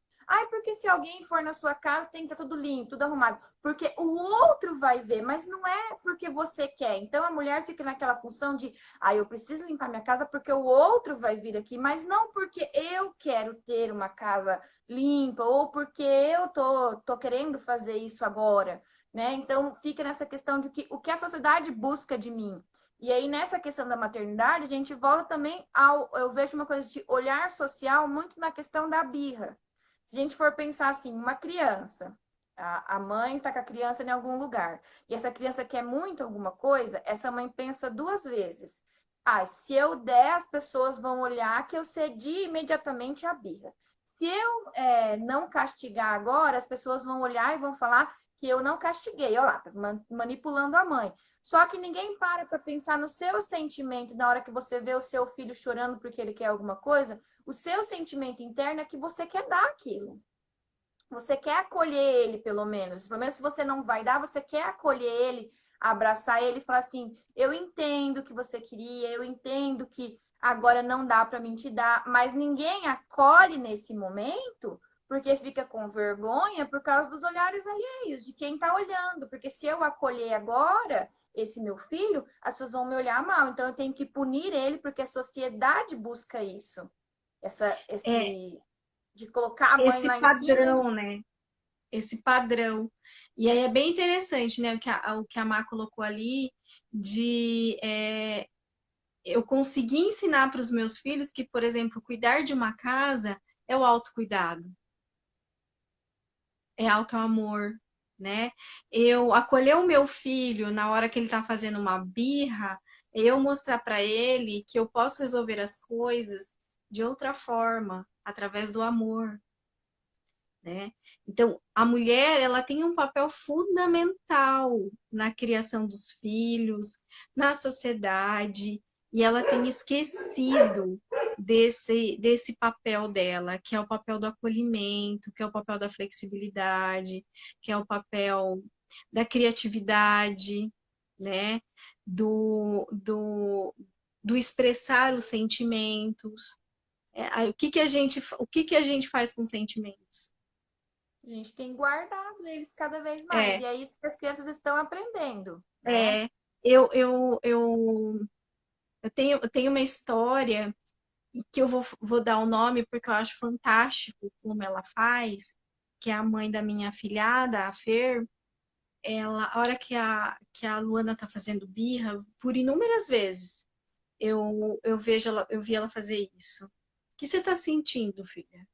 Porque se alguém for na sua casa tem que estar tudo limpo, tudo arrumado. Porque o outro vai ver, mas não é porque você quer. Então a mulher fica naquela função de: eu preciso limpar minha casa porque o outro vai vir aqui, mas não porque eu quero ter uma casa limpa ou porque eu tô querendo fazer isso agora, né? Então fica nessa questão de que o que a sociedade busca de mim. E aí, nessa questão da maternidade, a gente volta também Eu vejo uma coisa de olhar social muito na questão da birra. Se a gente for pensar assim, uma criança, a mãe tá com a criança em algum lugar, e essa criança quer muito alguma coisa, essa mãe pensa duas vezes. Se eu der, as pessoas vão olhar que eu cedi imediatamente a birra. Se eu não castigar agora, as pessoas vão olhar e vão falar que eu não castiguei. Olha lá, tá manipulando a mãe. Só que ninguém para pensar no seu sentimento na hora que você vê o seu filho chorando porque ele quer alguma coisa. O seu sentimento interno é que você quer dar aquilo. Você quer acolher ele, pelo menos. Pelo menos se você não vai dar, você quer acolher ele, abraçar ele e falar assim: eu entendo que você queria, eu entendo que agora não dá para mim te dar, mas ninguém acolhe nesse momento porque fica com vergonha por causa dos olhares alheios, de quem está olhando. Porque se eu acolher agora esse meu filho, as pessoas vão me olhar mal. Então eu tenho que punir ele porque a sociedade busca isso. É, De colocar a mãe esse lá em cima. padrão, né? Esse padrão. E aí é bem interessante, né? O que a Má colocou ali de eu conseguir ensinar para os meus filhos que, por exemplo, cuidar de uma casa é o autocuidado, é auto-amor, né? Eu acolher o meu filho na hora que ele está fazendo uma birra, eu mostrar para ele que eu posso resolver as coisas de outra forma, através do amor, né? Então, a mulher, ela tem um papel fundamental na criação dos filhos, na sociedade, e ela tem esquecido desse papel dela, que é o papel do acolhimento, que é o papel da flexibilidade, que é o papel da criatividade, né? Do expressar os sentimentos. O que que a gente faz com sentimentos? A gente tem guardado eles cada vez mais. É, E é isso que as crianças estão aprendendo, né? é, eu tenho uma história que eu vou dar o nome porque eu acho fantástico como ela faz, que é a mãe da minha afilhada, a Fer, a hora que a Luana tá fazendo birra, por inúmeras vezes, eu vi ela fazer isso. O que você tá sentindo, filha?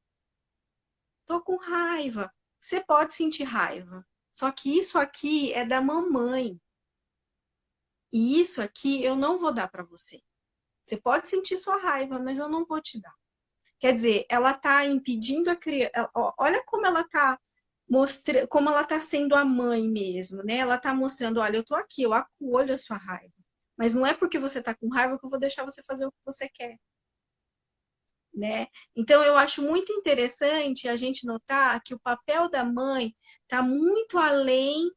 Tô com raiva. Você pode sentir raiva. Só que isso aqui é da mamãe. E isso aqui eu não vou dar para você. Você pode sentir sua raiva, mas eu não vou te dar. Quer dizer, ela está impedindo a criança. Olha como ela está mostrando, como ela está sendo a mãe mesmo, né? Ela está mostrando, olha, eu tô aqui, eu acolho a sua raiva. Mas não é porque você está com raiva que eu vou deixar você fazer o que você quer, né? Então eu acho muito interessante a gente notar que o papel da mãe está muito além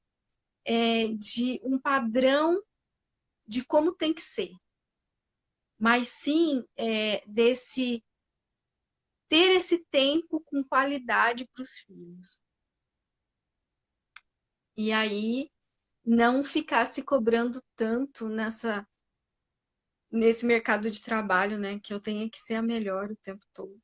de um padrão de como tem que ser, mas sim desse ter esse tempo com qualidade para os filhos. E aí não ficar se cobrando tanto nesse mercado de trabalho, né? Que eu tenha que ser a melhor o tempo todo.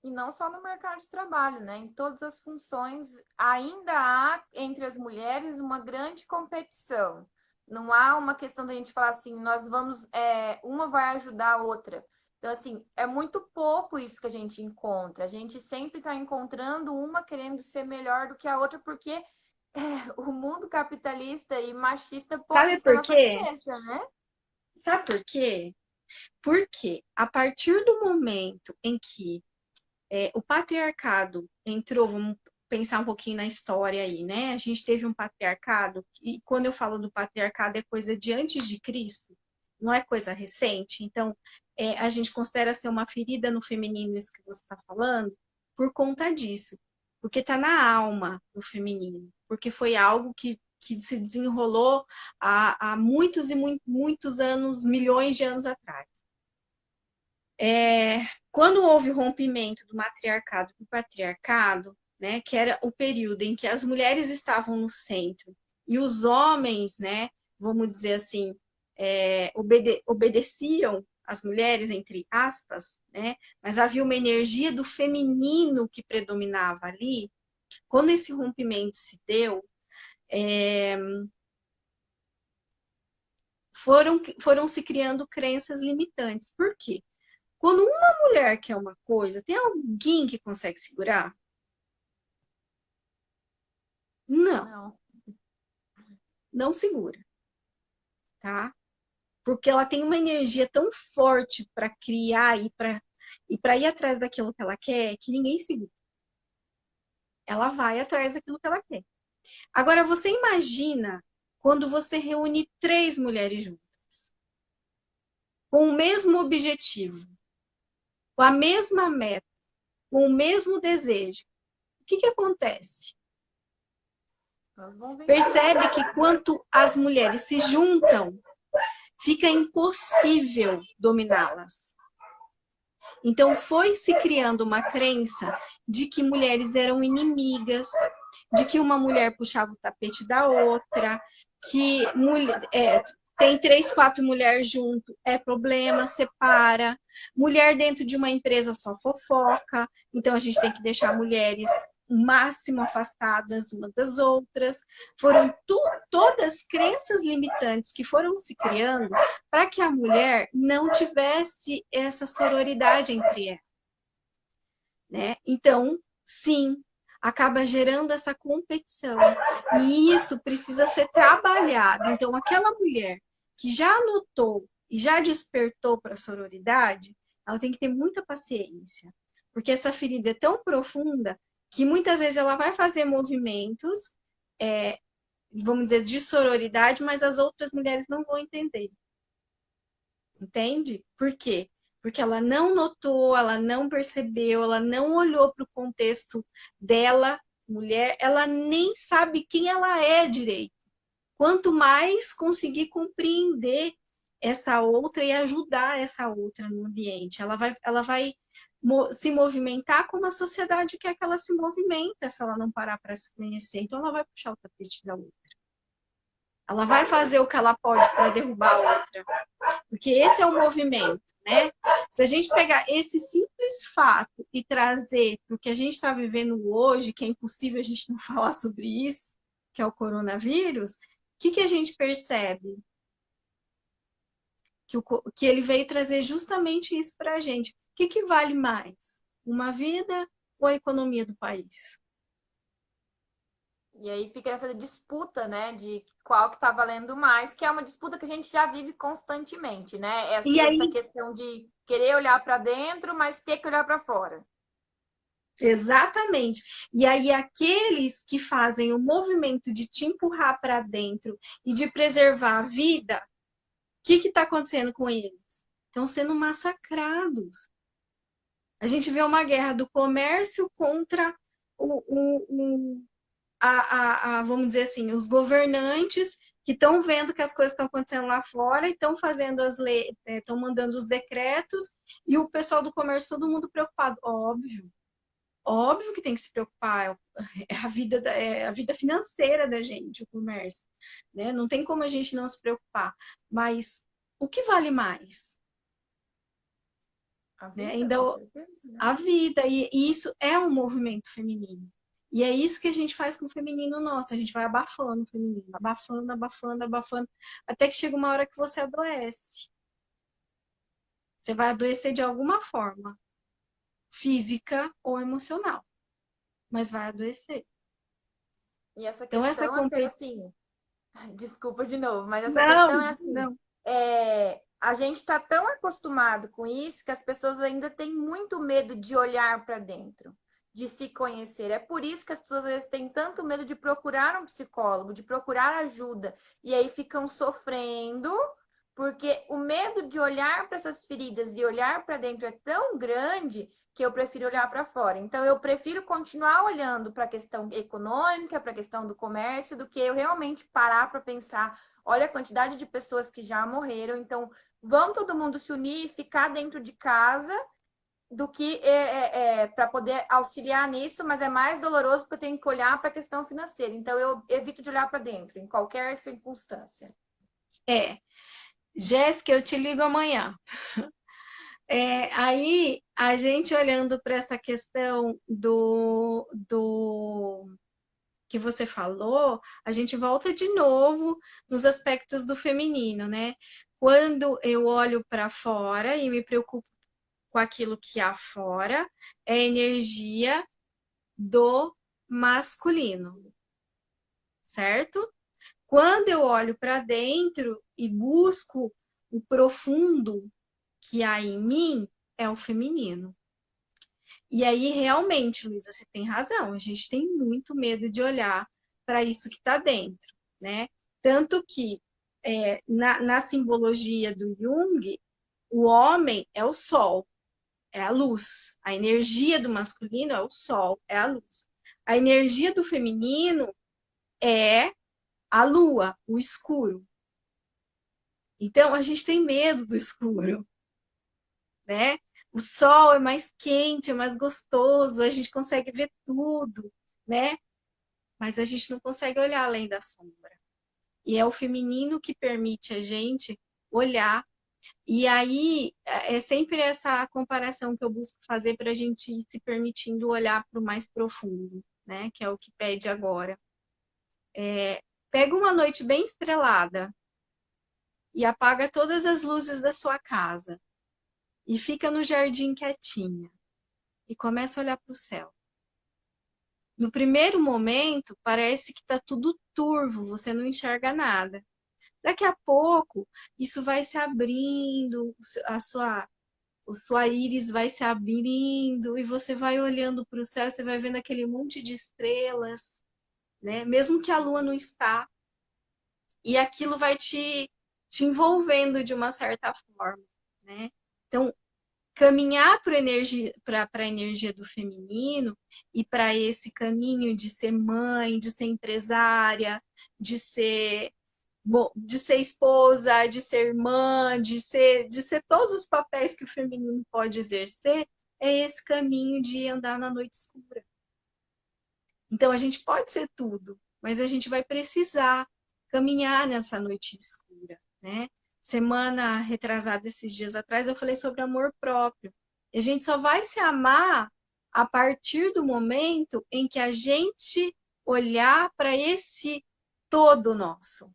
E não só no mercado de trabalho, né? Em todas as funções, ainda há entre as mulheres uma grande competição. Não há uma questão da gente falar assim, nós vamos, uma vai ajudar a outra. Então, assim, é muito pouco isso que a gente encontra. A gente sempre está encontrando uma querendo ser melhor do que a outra, porque o mundo capitalista e machista põe Sabe isso na por nossa quê? cabeça, né? Sabe por quê? Porque a partir do momento em que o patriarcado entrou, vamos pensar um pouquinho na história aí, né? A gente teve um patriarcado, e quando eu falo do patriarcado é coisa de antes de Cristo, não é coisa recente. Então, a gente considera ser uma ferida no feminino isso que você está falando, por conta disso. Porque está na alma do feminino. Porque foi algo que se desenrolou há muitos e muitos anos, milhões de anos atrás. Quando houve o rompimento do matriarcado para o patriarcado, né, que era o período em que as mulheres estavam no centro e os homens, né, vamos dizer assim, obedeciam as mulheres, entre aspas, né, mas havia uma energia do feminino que predominava ali. Quando esse rompimento se deu, foram se criando crenças limitantes. Por quê? Quando uma mulher quer uma coisa, tem alguém que consegue segurar? Não, Não. não segura, tá? Porque ela tem uma energia tão forte para criar e para ir atrás daquilo que ela quer, que ninguém segura. Ela vai atrás daquilo que ela quer. Agora, você imagina quando você reúne três mulheres juntas, com o mesmo objetivo, com a mesma meta, com o mesmo desejo. O que acontece? Nós vamos vencer. Percebe que quando as mulheres se juntam, fica impossível dominá-las. Então foi se criando uma crença de que mulheres eram inimigas, de que uma mulher puxava o tapete da outra, que tem 3, 4 mulheres junto, é problema, separa. Mulher dentro de uma empresa só fofoca, então a gente tem que deixar mulheres o máximo afastadas umas das outras. Foram todas crenças limitantes que foram se criando para que a mulher não tivesse essa sororidade entre elas, né? Então, sim, acaba gerando essa competição. E isso precisa ser trabalhado. Então, aquela mulher que já notou e já despertou para a sororidade, ela tem que ter muita paciência. Porque essa ferida é tão profunda que muitas vezes ela vai fazer movimentos, vamos dizer, de sororidade, mas as outras mulheres não vão entender. Entende? Por quê? Porque ela não notou, ela não percebeu, ela não olhou para o contexto dela, mulher, ela nem sabe quem ela é direito. Quanto mais conseguir compreender essa outra e ajudar essa outra no ambiente, ela vai se movimentar como a sociedade quer que ela se movimenta se ela não parar para se conhecer. Então ela vai puxar o tapete da outra. Ela vai fazer o que ela pode para derrubar a outra. Porque esse é o movimento, né? Se a gente pegar esse simples fato e trazer para o que a gente está vivendo hoje, que é impossível a gente não falar sobre isso, que é o coronavírus, o que a gente percebe? Que ele veio trazer justamente isso para a gente. O que vale mais? Uma vida ou a economia do país? E aí fica essa disputa, né, de qual que tá valendo mais, que é uma disputa que a gente já vive constantemente, né? E Essa aí, questão de querer olhar para dentro, mas ter que olhar para fora. exatamente. E aí, aqueles que fazem o movimento de te empurrar para dentro e de preservar a vida, o que está acontecendo com eles? Estão sendo massacrados. A gente vê uma guerra do comércio contra o, o, o vamos dizer assim, os governantes que estão vendo que as coisas estão acontecendo lá fora e estão fazendo as leis, estão mandando os decretos, e o pessoal do comércio, todo mundo preocupado. Óbvio, óbvio que tem que se preocupar, é é a vida financeira da gente, o comércio, né? Não tem como a gente não se preocupar, mas o que vale mais? A Né? vida, Ainda com certeza, né? a vida, e isso é um movimento feminino. E é isso que a gente faz com o feminino nosso, a gente vai abafando o feminino, abafando, abafando, abafando, até que chega uma hora que você adoece. Você vai adoecer de alguma forma, física ou emocional, mas vai adoecer. E essa Então, essa questão até competição. assim, desculpa de novo, mas essa Não, questão é assim, não. a gente está tão acostumado com isso que as pessoas ainda têm muito medo de olhar para dentro, de se conhecer. É por isso que as pessoas às vezes têm tanto medo de procurar um psicólogo, de procurar ajuda, e aí ficam sofrendo, porque o medo de olhar para essas feridas e olhar para dentro é tão grande que eu prefiro olhar para fora. Então, eu prefiro continuar olhando para a questão econômica, para a questão do comércio, do que eu realmente parar para pensar. Olha a quantidade de pessoas que já morreram. Então, vamos todo mundo se unir e ficar dentro de casa do que para poder auxiliar nisso, mas é mais doloroso porque eu tenho que olhar para a questão financeira. Então, eu evito de olhar para dentro, em qualquer circunstância. É, Jéssica, eu te ligo amanhã. Aí, a gente olhando para essa questão do que você falou, a gente volta de novo nos aspectos do feminino, né? Quando eu olho para fora e me preocupo com aquilo que há fora, é energia do masculino, certo? Quando eu olho para dentro e busco o profundo que há em mim, é o feminino. E aí, realmente, Luísa, você tem razão. A gente tem muito medo de olhar para isso que está dentro, né? Tanto que na simbologia do Jung, o homem é o sol, é a luz. A energia do masculino é o sol, é a luz. A energia do feminino é a lua, o escuro. Então, a gente tem medo do escuro, né? O sol é mais quente, é mais gostoso, a gente consegue ver tudo, né? Mas a gente não consegue olhar além da sombra. E é o feminino que permite a gente olhar. E aí é sempre essa comparação que eu busco fazer para a gente ir se permitindo olhar para o mais profundo, né? Que é o que pede agora. Pega uma noite bem estrelada e apaga todas as luzes da sua casa e fica no jardim quietinha e começa a olhar para o céu. No primeiro momento, parece que está tudo turvo, você não enxerga nada. Daqui a pouco, isso vai se abrindo, a sua íris vai se abrindo e você vai olhando para o céu, você vai vendo aquele monte de estrelas, né? Mesmo que a lua não está, e aquilo vai te envolvendo de uma certa forma, né? Então, caminhar para a energia do feminino e para esse caminho de ser mãe, de ser empresária, de ser de ser esposa, de ser irmã, de ser todos os papéis que o feminino pode exercer, é esse caminho de andar na noite escura. Então a gente pode ser tudo, mas a gente vai precisar caminhar nessa noite escura, né? Semana retrasada, esses dias atrás, eu falei sobre amor próprio. E a gente só vai se amar a partir do momento em que a gente olhar para esse todo nosso,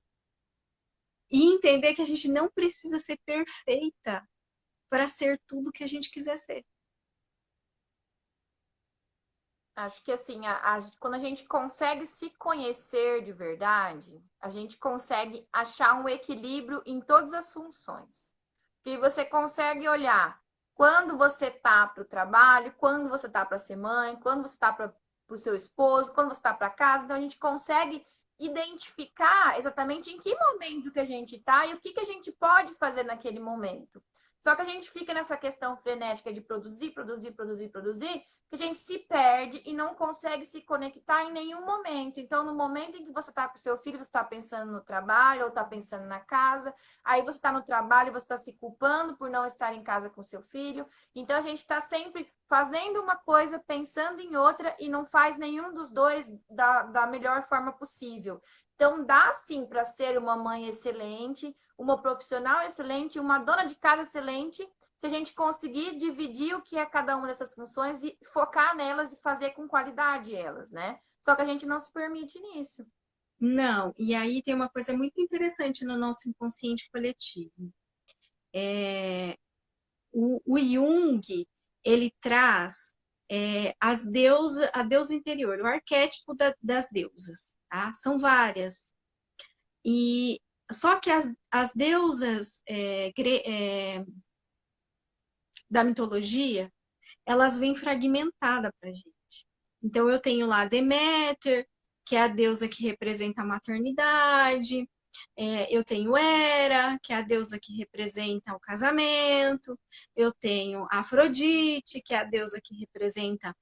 e entender que a gente não precisa ser perfeita para ser tudo que a gente quiser ser. Acho que assim, quando a gente consegue se conhecer de verdade, a gente consegue achar um equilíbrio em todas as funções. E você consegue olhar quando você tá para o trabalho, quando você tá para ser mãe, quando você tá para o seu esposo, quando você tá para casa. Então a gente consegue identificar exatamente em que momento que a gente tá e o que que a gente pode fazer naquele momento. Só que a gente fica nessa questão frenética de produzir, produzir, produzir, produzir, que a gente se perde e não consegue se conectar em nenhum momento. Então, no momento em que você está com o seu filho, você está pensando no trabalho ou está pensando na casa, aí você está no trabalho, você está se culpando por não estar em casa com o seu filho. Então, a gente está sempre fazendo uma coisa, pensando em outra e não faz nenhum dos dois da melhor forma possível. Então, dá sim para ser uma mãe excelente, uma profissional excelente, uma dona de casa excelente, se a gente conseguir dividir o que é cada uma dessas funções e focar nelas e fazer com qualidade elas, né? Só que a gente não se permite nisso. Não, e aí tem uma coisa muito interessante no nosso inconsciente coletivo. O Jung, ele traz a deusa interior, o arquétipo das deusas, tá? São várias. E só que as deusas da mitologia, elas vêm fragmentadas para a gente. Então, eu tenho lá Deméter, que é a deusa que representa a maternidade. Eu tenho Hera, que é a deusa que representa o casamento. Eu tenho Afrodite, que é a deusa que representa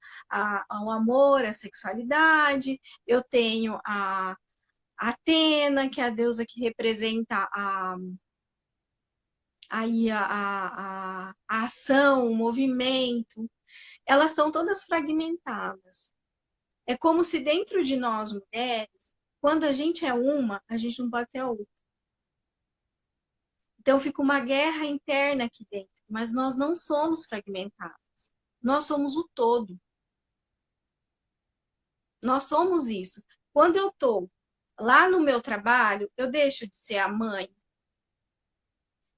o amor, a sexualidade. Eu tenho a Atena, que é a deusa que representa a ação, o movimento. Elas estão todas fragmentadas. É como se dentro de nós, mulheres, quando a gente é uma, a gente não pode ser a outra. Então fica uma guerra interna aqui dentro, mas nós não somos fragmentados. Nós somos o todo. Nós somos isso. Quando eu estou lá no meu trabalho, eu deixo de ser a mãe.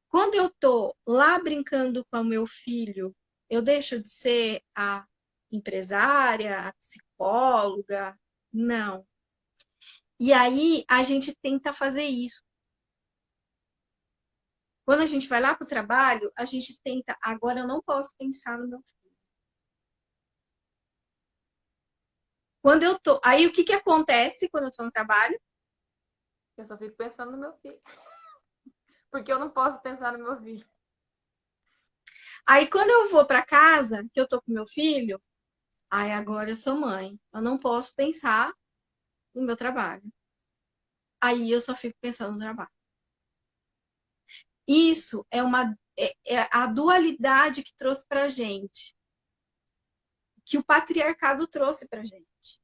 Quando eu estou lá brincando com o meu filho, eu deixo de ser a empresária, a psicóloga. Não. E aí a gente tenta fazer isso. Quando a gente vai lá para o trabalho, a gente tenta. Agora eu não posso pensar no meu filho. Quando eu tô. Aí o que, que acontece quando eu estou no trabalho? Eu só fico pensando no meu filho. Porque eu não posso pensar no meu filho. Aí quando eu vou para casa, que eu tô com meu filho, aí agora eu sou mãe. Eu não posso pensar no meu trabalho. Aí eu só fico pensando no trabalho. Isso é a dualidade que trouxe pra gente, que o patriarcado trouxe pra gente.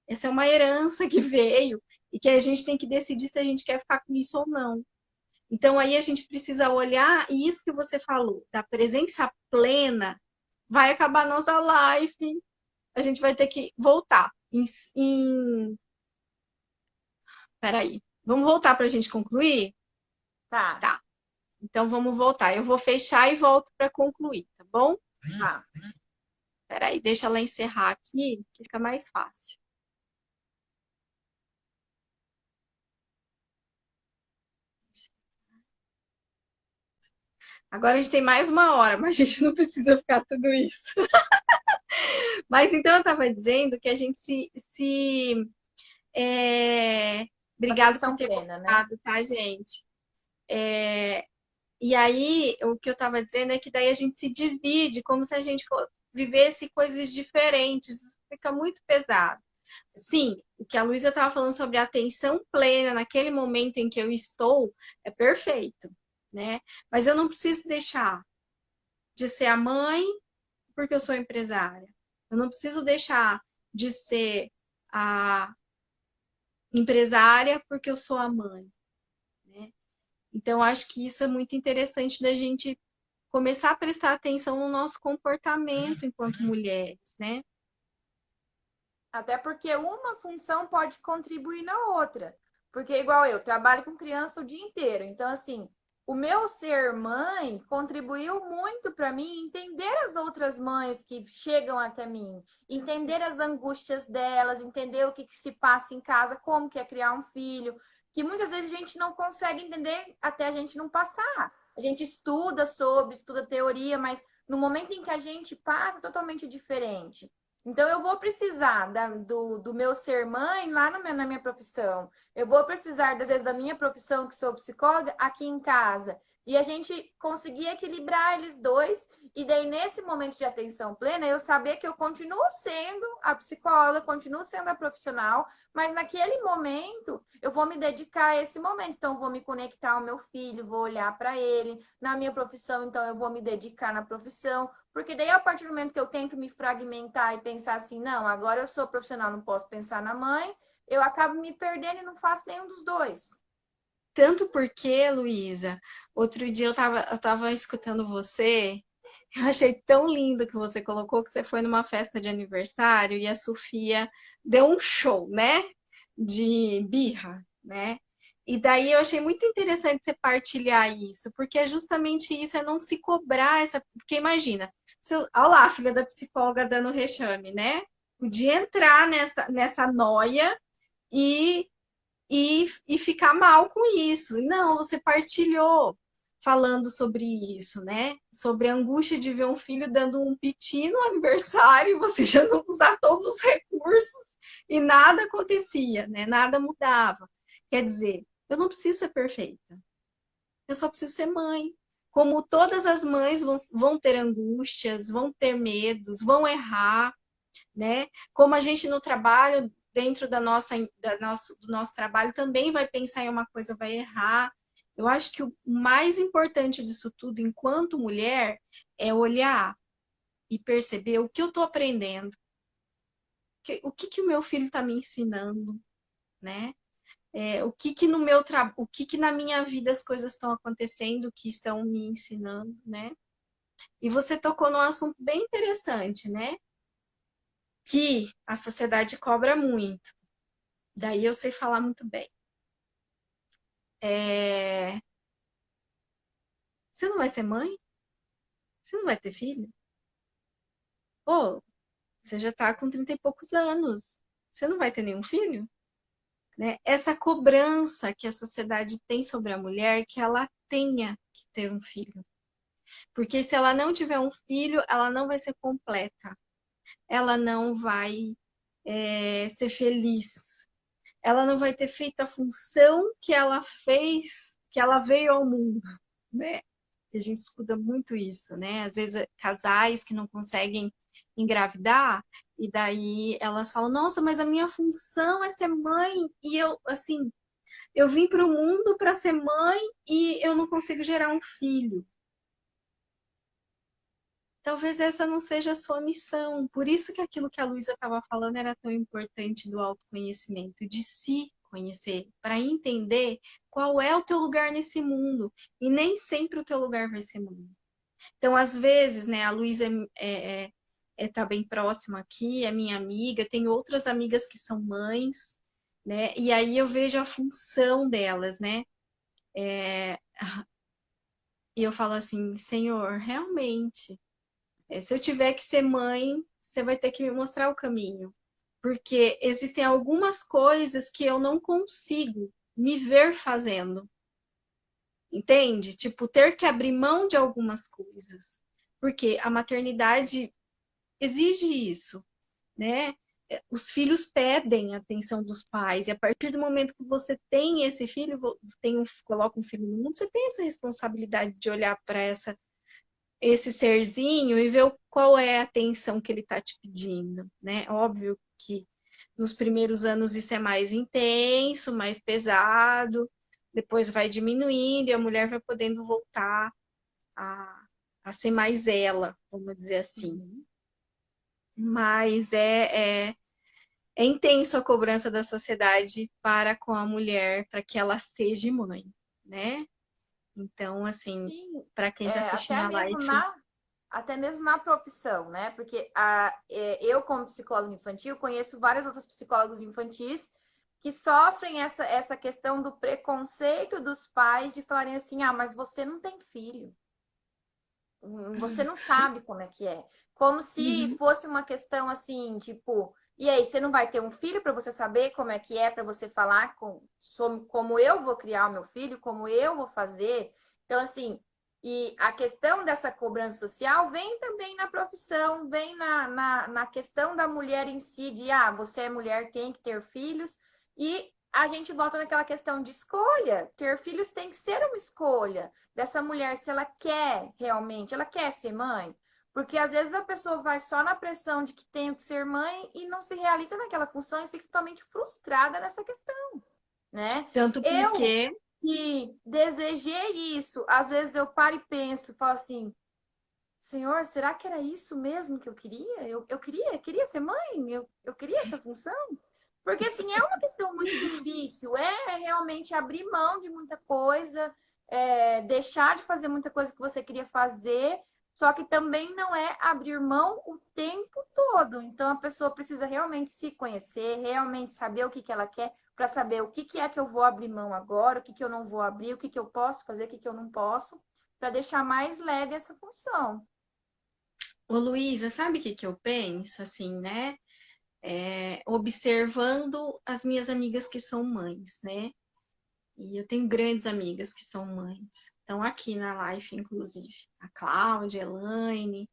Essa é uma herança que veio e que a gente tem que decidir se a gente quer ficar com isso ou não. Então aí a gente precisa olhar, e isso que você falou, da presença plena, vai acabar nossa live. A gente vai ter que voltar. Peraí. Vamos voltar para a gente concluir? Tá, Tá. Então vamos voltar. Eu vou fechar e volto para concluir, tá bom? tá. Peraí, deixa ela encerrar aqui, que fica mais fácil. Agora a gente tem mais uma hora, mas a gente não precisa ficar tudo isso. Mas então eu estava dizendo que a gente é... Obrigado por Atenção ter plena, né? colocado, tá, gente? E aí, o que eu estava dizendo é que daí a gente se divide, como se a gente vivesse coisas diferentes. Fica muito pesado. Sim, o que a Luísa estava falando sobre a atenção plena naquele momento em que eu estou é perfeito, né? Mas eu não preciso deixar de ser a mãe porque eu sou empresária. Eu não preciso deixar de ser a empresária porque eu sou a mãe, né? Então, acho que isso é muito interessante da gente começar a prestar atenção no nosso comportamento enquanto mulheres, né? Até porque uma função pode contribuir na outra. Porque, igual eu, trabalho com criança o dia inteiro. Então, assim, o meu ser mãe contribuiu muito para mim entender as outras mães que chegam até mim, entender as angústias delas, entender o que, que se passa em casa, como que é criar um filho, que muitas vezes a gente não consegue entender até a gente não passar. A gente estuda sobre, estuda teoria, mas no momento em que a gente passa, é totalmente diferente. Então, eu vou precisar do meu ser mãe lá na minha profissão. Eu vou precisar, às vezes, da minha profissão, que sou psicóloga, aqui em casa. E a gente conseguir equilibrar eles dois. E daí, nesse momento de atenção plena, eu saber que eu continuo sendo a psicóloga, continuo sendo a profissional, mas naquele momento eu vou me dedicar a esse momento. Então, eu vou me conectar ao meu filho, vou olhar para ele. Na minha profissão, então, eu vou me dedicar na profissão. Porque daí, a partir do momento que eu tento me fragmentar e pensar assim, não, agora eu sou profissional, não posso pensar na mãe, eu acabo me perdendo e não faço nenhum dos dois. Tanto porque, Luísa, outro dia eu tava escutando você, eu achei tão lindo que você colocou que você foi numa festa de aniversário e a Sofia deu um show, né? De birra, né? E daí eu achei muito interessante você partilhar isso, porque é justamente isso, é não se cobrar essa. Porque imagina, olha lá, a filha da psicóloga dando rechame, né? Podia entrar nessa noia e e ficar mal com isso. Não, você partilhou falando sobre isso, né? Sobre a angústia de ver um filho dando um piti no aniversário e você já não usar todos os recursos e nada acontecia, né? Nada mudava. Quer dizer, eu não preciso ser perfeita. Eu só preciso ser mãe. Como todas as mães vão ter angústias, vão ter medos, vão errar, né? Como a gente no trabalho, dentro do nosso trabalho, também vai pensar em uma coisa, vai errar. Eu acho que o mais importante disso tudo, enquanto mulher, é olhar e perceber o que eu estou aprendendo, o que, que o meu filho está me ensinando, né? O que que no meu o que que na minha vida as coisas estão acontecendo, que estão me ensinando, né? E você tocou num assunto bem interessante, né? Que a sociedade cobra muito. Daí eu sei falar muito bem. É, você não vai ser mãe? Você não vai ter filho? Pô, você já tá com 30 e poucos anos. Você não vai ter nenhum filho? Né? Essa cobrança que a sociedade tem sobre a mulher, que ela tenha que ter um filho. Porque se ela não tiver um filho, ela não vai ser completa. Ela não vai ser feliz. Ela não vai ter feito a função que ela fez, que ela veio ao mundo, né? A gente escuta muito isso, né? Às vezes casais que não conseguem engravidar e daí elas falam: "Nossa, mas a minha função é ser mãe e eu, assim, eu vim para o mundo para ser mãe e eu não consigo gerar um filho". Talvez essa não seja a sua missão. Por isso que aquilo que a Luísa estava falando era tão importante do autoconhecimento, de se conhecer, para entender qual é o teu lugar nesse mundo. E nem sempre o teu lugar vai ser mãe. Então, às vezes, né, a Luísa tá bem próxima aqui, é minha amiga, tem outras amigas que são mães, né? E aí eu vejo a função delas, né? E eu falo assim, Senhor, realmente, se eu tiver que ser mãe, você vai ter que me mostrar o caminho. Porque existem algumas coisas que eu não consigo me ver fazendo. Entende? Tipo, ter que abrir mão de algumas coisas. Porque a maternidade exige isso, né? Os filhos pedem a atenção dos pais, e a partir do momento que você tem esse filho, coloca um filho no mundo, você tem essa responsabilidade de olhar para esse serzinho e ver qual é a atenção que ele está te pedindo, né? Óbvio que nos primeiros anos isso é mais intenso, mais pesado, depois vai diminuindo e a mulher vai podendo voltar a, a ser mais ela, vamos dizer assim. Uhum. Mas é intenso a cobrança da sociedade para com a mulher, para que ela seja mãe, né? Então, assim, Sim, para quem está assistindo até a mesmo live, até mesmo na profissão, né? Porque eu, como psicóloga infantil, conheço várias outras psicólogas infantis que sofrem essa questão do preconceito dos pais de falarem assim, ah, mas você não tem filho. Você não sabe como é que é. Como se Uhum. fosse uma questão assim, tipo, e aí, você não vai ter um filho para você saber como é para você falar como eu vou criar o meu filho, como eu vou fazer. Então, assim, e a questão dessa cobrança social vem também na profissão, vem na questão da mulher em si, de ah, você é mulher, tem que ter filhos, e a gente volta naquela questão de escolha. Ter filhos tem que ser uma escolha dessa mulher, se ela quer realmente, ela quer ser mãe. Porque às vezes a pessoa vai só na pressão de que tem que ser mãe e não se realiza naquela função e fica totalmente frustrada nessa questão, né? Tanto Eu porque que desejei isso, às vezes eu paro e penso, falo assim, Senhor, será que era isso mesmo que eu queria? Eu queria ser mãe? Eu queria essa função? Porque, assim, é uma questão muito difícil. É realmente abrir mão de muita coisa, deixar de fazer muita coisa que você queria fazer, só que também não é abrir mão o tempo todo. Então, a pessoa precisa realmente se conhecer, realmente saber o que que ela quer, para saber o que que é que eu vou abrir mão agora, o que que eu não vou abrir, o que que eu posso fazer, o que que eu não posso, para deixar mais leve essa função. ô Luísa, sabe o que que eu penso, assim, né? Observando as minhas amigas que são mães, né? E eu tenho grandes amigas que são mães. Estão aqui na live, inclusive. A Cláudia, a Elaine,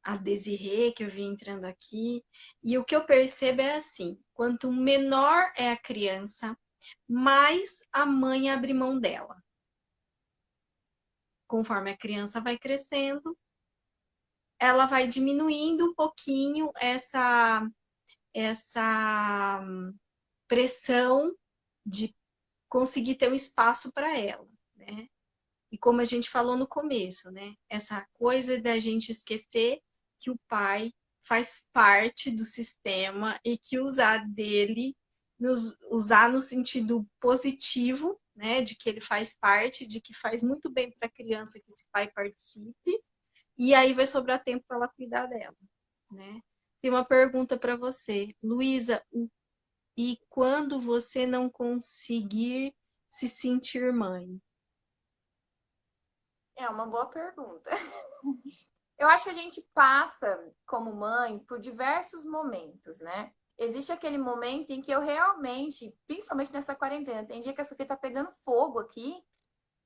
a Desirê, que eu vi entrando aqui. E o que eu percebo é assim: quanto menor é a criança, mais a mãe abre mão dela. Conforme a criança vai crescendo, ela vai diminuindo um pouquinho essa pressão de conseguir ter um espaço para ela, né? E como a gente falou no começo, né? Essa coisa da gente esquecer que o pai faz parte do sistema e que usar dele, usar no sentido positivo, né? De que ele faz parte, de que faz muito bem para a criança que esse pai participe, e aí vai sobrar tempo para ela cuidar dela, né? Tem uma pergunta para você, Luísa, e quando você não conseguir se sentir mãe? É uma boa pergunta. Eu acho que a gente passa, como mãe, por diversos momentos, né? Existe aquele momento em que eu realmente, principalmente nessa quarentena, tem dia que a Sofia tá pegando fogo aqui,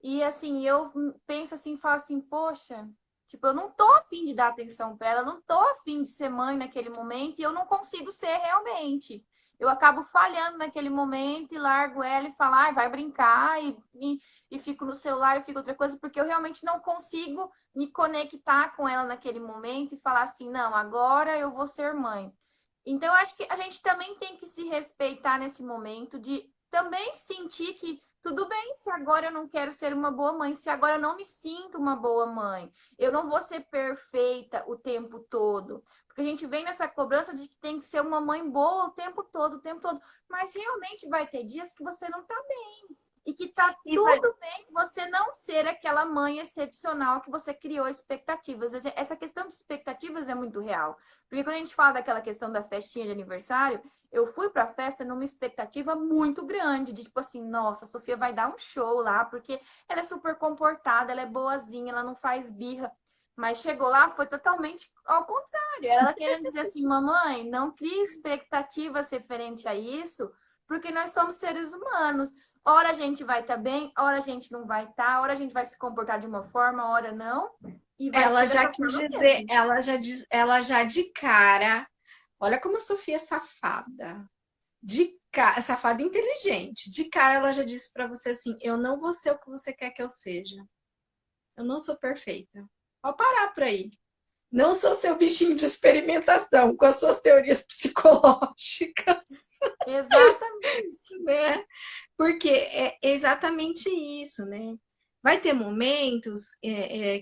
e assim, eu penso assim, falo assim, poxa, tipo, eu não tô afim de dar atenção pra ela, eu não tô afim de ser mãe naquele momento, e eu não consigo ser realmente. Eu acabo falhando naquele momento e largo ela e falo, ai, vai brincar, e fico no celular e fico outra coisa, porque eu realmente não consigo me conectar com ela naquele momento e falar assim, não, agora eu vou ser mãe. Então, eu acho que a gente também tem que se respeitar nesse momento de também sentir que tudo bem se agora eu não quero ser uma boa mãe, se agora eu não me sinto uma boa mãe. Eu não vou ser perfeita o tempo todo. Porque a gente vem nessa cobrança de que tem que ser uma mãe boa o tempo todo, o tempo todo. Mas realmente vai ter dias que você não tá bem. E que tá E vai, tudo bem você não ser aquela mãe excepcional que você criou expectativas. Essa questão de expectativas é muito real. Porque quando a gente fala daquela questão da festinha de aniversário, eu fui pra festa numa expectativa muito grande, de tipo assim, nossa, a Sofia vai dar um show lá, porque ela é super comportada, ela é boazinha, ela não faz birra. Mas chegou lá, foi totalmente ao contrário. Era ela querendo dizer assim, mamãe, não crie expectativas referente a isso, porque nós somos seres humanos. Ora a gente vai estar bem, ora a gente não vai estar, ora a gente vai se comportar de uma forma, ora não. E vai ela ser já dessa quis forma dizer, mesmo. ela já de cara, olha como a Sofia é safada. De cara, safada inteligente. De cara ela já disse para você assim: "Eu não vou ser o que você quer que eu seja. Eu não sou perfeita. Pode parar por aí. Não sou seu bichinho de experimentação com as suas teorias psicológicas, Exatamente. né? Porque é exatamente isso, né? Vai ter momentos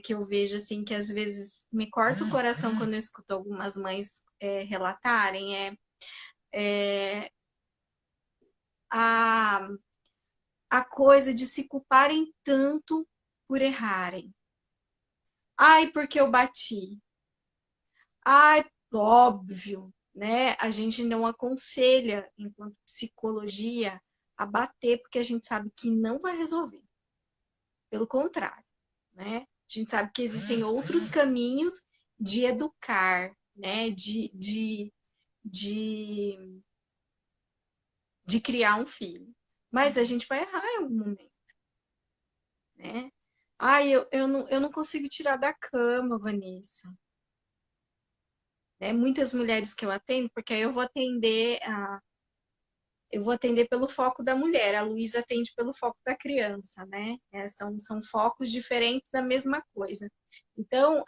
que eu vejo assim que às vezes me corta o coração quando eu escuto algumas mães relatarem a, a coisa de se culparem tanto por errarem. Ai, porque eu bati. Ai, óbvio. né? A gente não aconselha, enquanto psicologia, a bater, porque a gente sabe que não vai resolver. Pelo contrário, né? A gente sabe que existem outros caminhos de educar, né? De, de criar um filho. Mas a gente vai errar em algum momento, né? Ah, eu não consigo tirar da cama, Vanessa. Né? Muitas mulheres que eu atendo, porque aí eu vou atender pelo foco da mulher, a Luísa atende pelo foco da criança, né? São focos diferentes da mesma coisa. Então,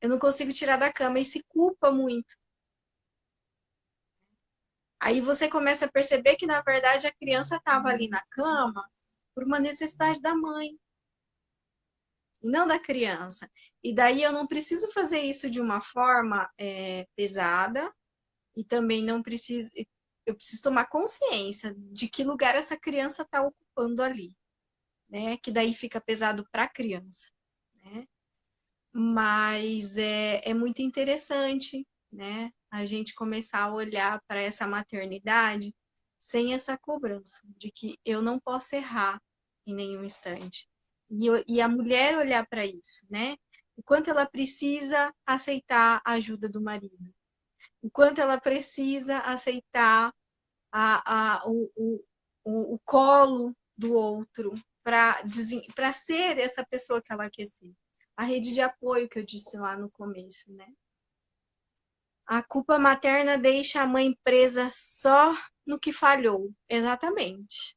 eu não consigo tirar da cama e se culpa muito. Aí você começa a perceber que, na verdade, a criança estava ali na cama por uma necessidade da mãe, e não da criança. E daí eu não preciso fazer isso de uma forma pesada, e também não preciso. Eu preciso tomar consciência de que lugar essa criança está ocupando ali, né? Que daí fica pesado para a criança, né? Mas é muito interessante, né? A gente começar a olhar para essa maternidade sem essa cobrança de que eu não posso errar em nenhum instante. E a mulher olhar para isso, né? O quanto ela precisa aceitar a ajuda do marido, o quanto ela precisa aceitar o colo do outro para ser essa pessoa que ela quer ser. A rede de apoio que eu disse lá no começo, né? A culpa materna deixa a mãe presa só no que falhou. Exatamente,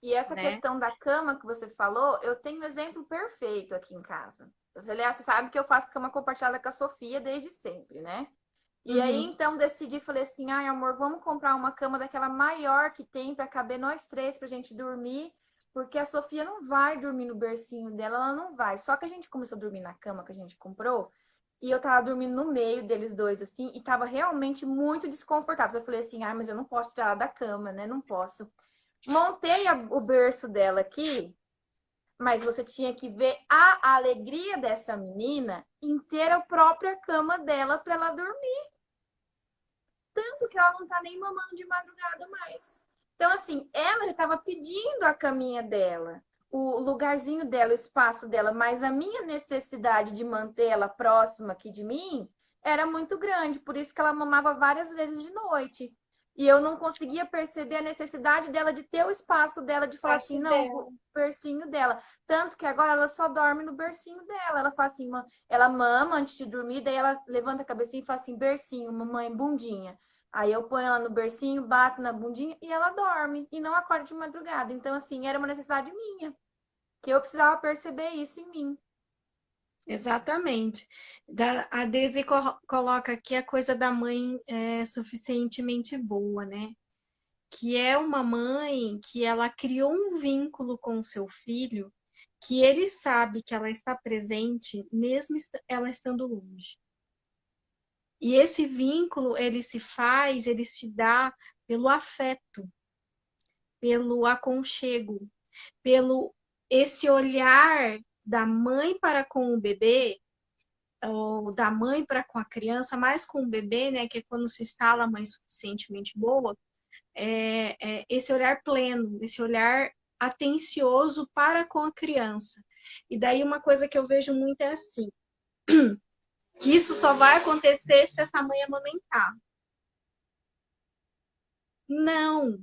E essa né? questão da cama que você falou, eu tenho um exemplo perfeito aqui em casa. Você sabe que eu faço cama compartilhada com a Sofia desde sempre, né? E aí, Uhum. então, decidi, falei assim, ai, amor, vamos comprar uma cama daquela maior que tem para caber nós três pra gente dormir, porque a Sofia não vai dormir no bercinho dela, ela não vai. Só que a gente começou a dormir na cama que a gente comprou, e eu tava dormindo no meio deles dois, assim, e tava realmente muito desconfortável. Eu falei assim, ai, mas eu não posso tirar ela da cama, né? Não posso. Montei o berço dela aqui, mas você tinha que ver a alegria dessa menina em ter a própria cama dela para ela dormir. Tanto que ela não tá nem mamando de madrugada mais. Então, assim, ela já estava pedindo a caminha dela, o lugarzinho dela, o espaço dela, mas a minha necessidade de manter ela próxima aqui de mim era muito grande, por isso que ela mamava várias vezes de noite. E eu não conseguia perceber a necessidade dela de ter o espaço dela, de falar assim, Passo não, dela. o bercinho dela. Tanto que agora ela só dorme no bercinho dela. Ela fala assim, ela mama antes de dormir, daí ela levanta a cabecinha e fala assim, bercinho, mamãe, bundinha. Aí eu ponho ela no bercinho, bato na bundinha e ela dorme e não acorda de madrugada. Então, assim, era uma necessidade minha, que eu precisava perceber isso em mim. Exatamente. A Daisy coloca aqui a coisa da mãe suficientemente boa, né? Que é uma mãe que ela criou um vínculo com o seu filho, que ele sabe que ela está presente, mesmo ela estando longe. E esse vínculo, ele se dá pelo afeto, pelo aconchego, pelo esse olhar da mãe para com o bebê, ou da mãe para com a criança, mais com o bebê, né, que é quando se instala a mãe suficientemente boa, esse olhar pleno, esse olhar atencioso para com a criança. E daí uma coisa que eu vejo muito é assim, que isso só vai acontecer se essa mãe amamentar. Não,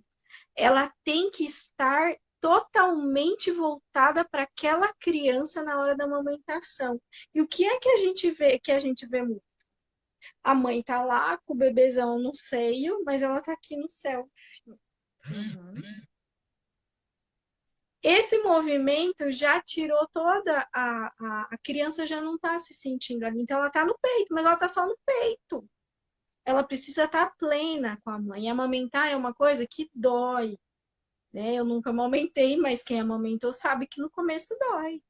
ela tem que estar totalmente voltada para aquela criança na hora da amamentação. E o que é que a gente vê, muito? A mãe tá lá com o bebezão no seio, mas ela tá aqui no céu. Uhum. Esse movimento já tirou toda a criança já não está se sentindo ali, então ela está no peito, mas ela está só no peito. Ela precisa estar plena com a mãe. E amamentar é uma coisa que dói, né? Eu nunca amamentei, mas quem amamentou sabe que no começo dói,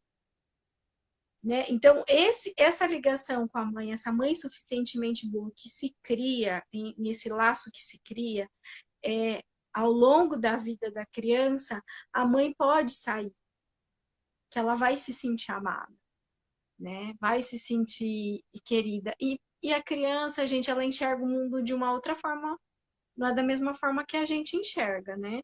né? Então essa ligação com a mãe, essa mãe suficientemente boa que se cria nesse laço que se cria, é, ao longo da vida da criança, a mãe pode sair, que ela vai se sentir amada. né? Vai se sentir querida. E a criança, gente, ela enxerga o mundo de uma outra forma, não é da mesma forma que a gente enxerga, né?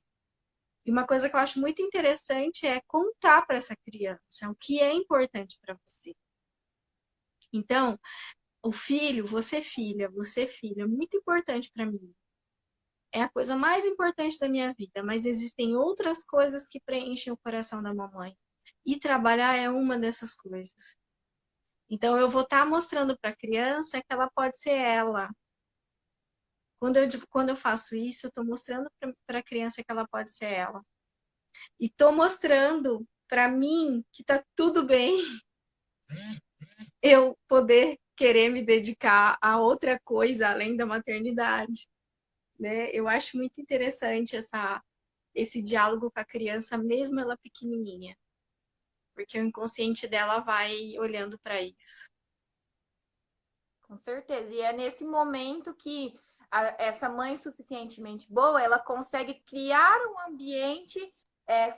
E uma coisa que eu acho muito interessante é contar para essa criança o que é importante para você. Então, o filho, você filha, é muito importante para mim. É a coisa mais importante da minha vida, mas existem outras coisas que preenchem o coração da mamãe. E trabalhar é uma dessas coisas. Então, eu vou estar mostrando para a criança que ela pode ser ela. Quando eu faço isso, eu estou mostrando para a criança que ela pode ser ela. E estou mostrando para mim que está tudo bem eu poder querer me dedicar a outra coisa além da maternidade, né? Eu acho muito interessante esse diálogo com a criança, mesmo ela pequenininha, porque o inconsciente dela vai olhando para isso. Com certeza. E é nesse momento que essa mãe suficientemente boa, ela consegue criar um ambiente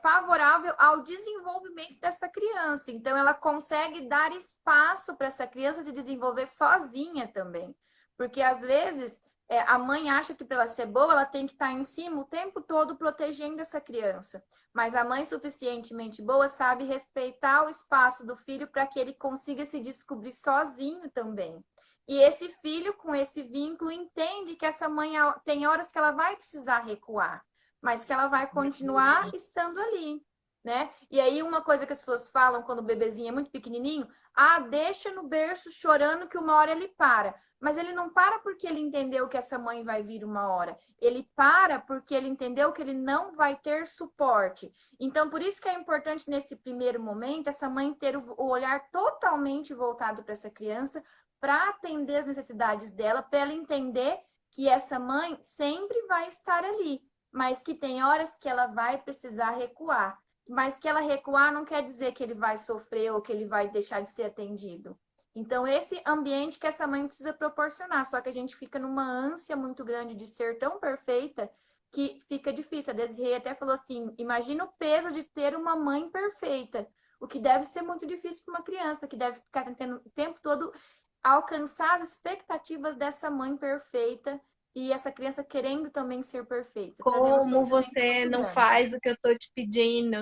favorável ao desenvolvimento dessa criança. Então, ela consegue dar espaço para essa criança se desenvolver sozinha também. Porque, às vezes, a mãe acha que para ela ser boa, ela tem que estar em cima o tempo todo protegendo essa criança. Mas a mãe suficientemente boa sabe respeitar o espaço do filho para que ele consiga se descobrir sozinho também. E esse filho, com esse vínculo, entende que essa mãe tem horas que ela vai precisar recuar, mas que ela vai continuar estando ali, né? E aí, uma coisa que as pessoas falam quando o bebezinho é muito pequenininho, deixa no berço chorando que uma hora ele para. Mas ele não para porque ele entendeu que essa mãe vai vir uma hora. Ele para porque ele entendeu que ele não vai ter suporte. Então, por isso que é importante, nesse primeiro momento, essa mãe ter o olhar totalmente voltado para essa criança, para atender as necessidades dela, para ela entender que essa mãe sempre vai estar ali, mas que tem horas que ela vai precisar recuar. Mas que ela recuar não quer dizer que ele vai sofrer ou que ele vai deixar de ser atendido. Então, esse ambiente que essa mãe precisa proporcionar, só que a gente fica numa ânsia muito grande de ser tão perfeita que fica difícil. A Desirê até falou assim: imagina o peso de ter uma mãe perfeita, o que deve ser muito difícil para uma criança, que deve ficar tendo o tempo todo alcançar as expectativas dessa mãe perfeita e essa criança querendo também ser perfeita, trazendo um Como sofrimento você muito não grande. faz o que eu tô te pedindo,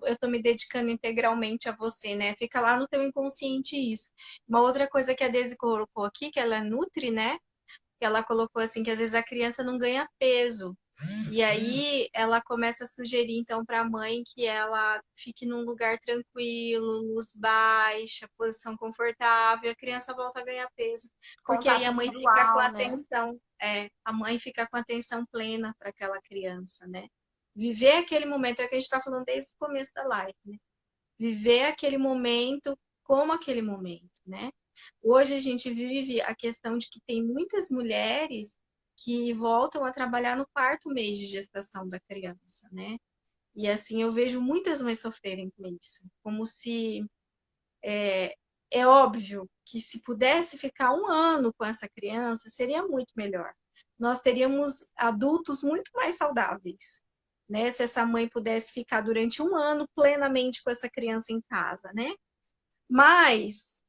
eu tô me dedicando integralmente a você, né? Fica lá no teu inconsciente isso. Uma outra coisa que a Daisy colocou aqui, que ela é nutri, né? Que ela colocou assim, que às vezes a criança não ganha peso. E aí ela começa a sugerir então para a mãe que ela fique num lugar tranquilo, luz baixa, posição confortável, e a criança volta a ganhar peso, porque aí Contato a mãe fica com a visual, né? atenção, a mãe fica com a atenção plena para aquela criança, né? Viver aquele momento é o que a gente está falando desde o começo da live, né? Viver aquele momento como aquele momento, né? Hoje a gente vive a questão de que tem muitas mulheres que voltam a trabalhar no quarto mês de gestação da criança, né? E assim, eu vejo muitas mães sofrerem com isso, como se é óbvio que se pudesse ficar um ano com essa criança, seria muito melhor. Nós teríamos adultos muito mais saudáveis, né? Se essa mãe pudesse ficar durante um ano plenamente com essa criança em casa, né? Mas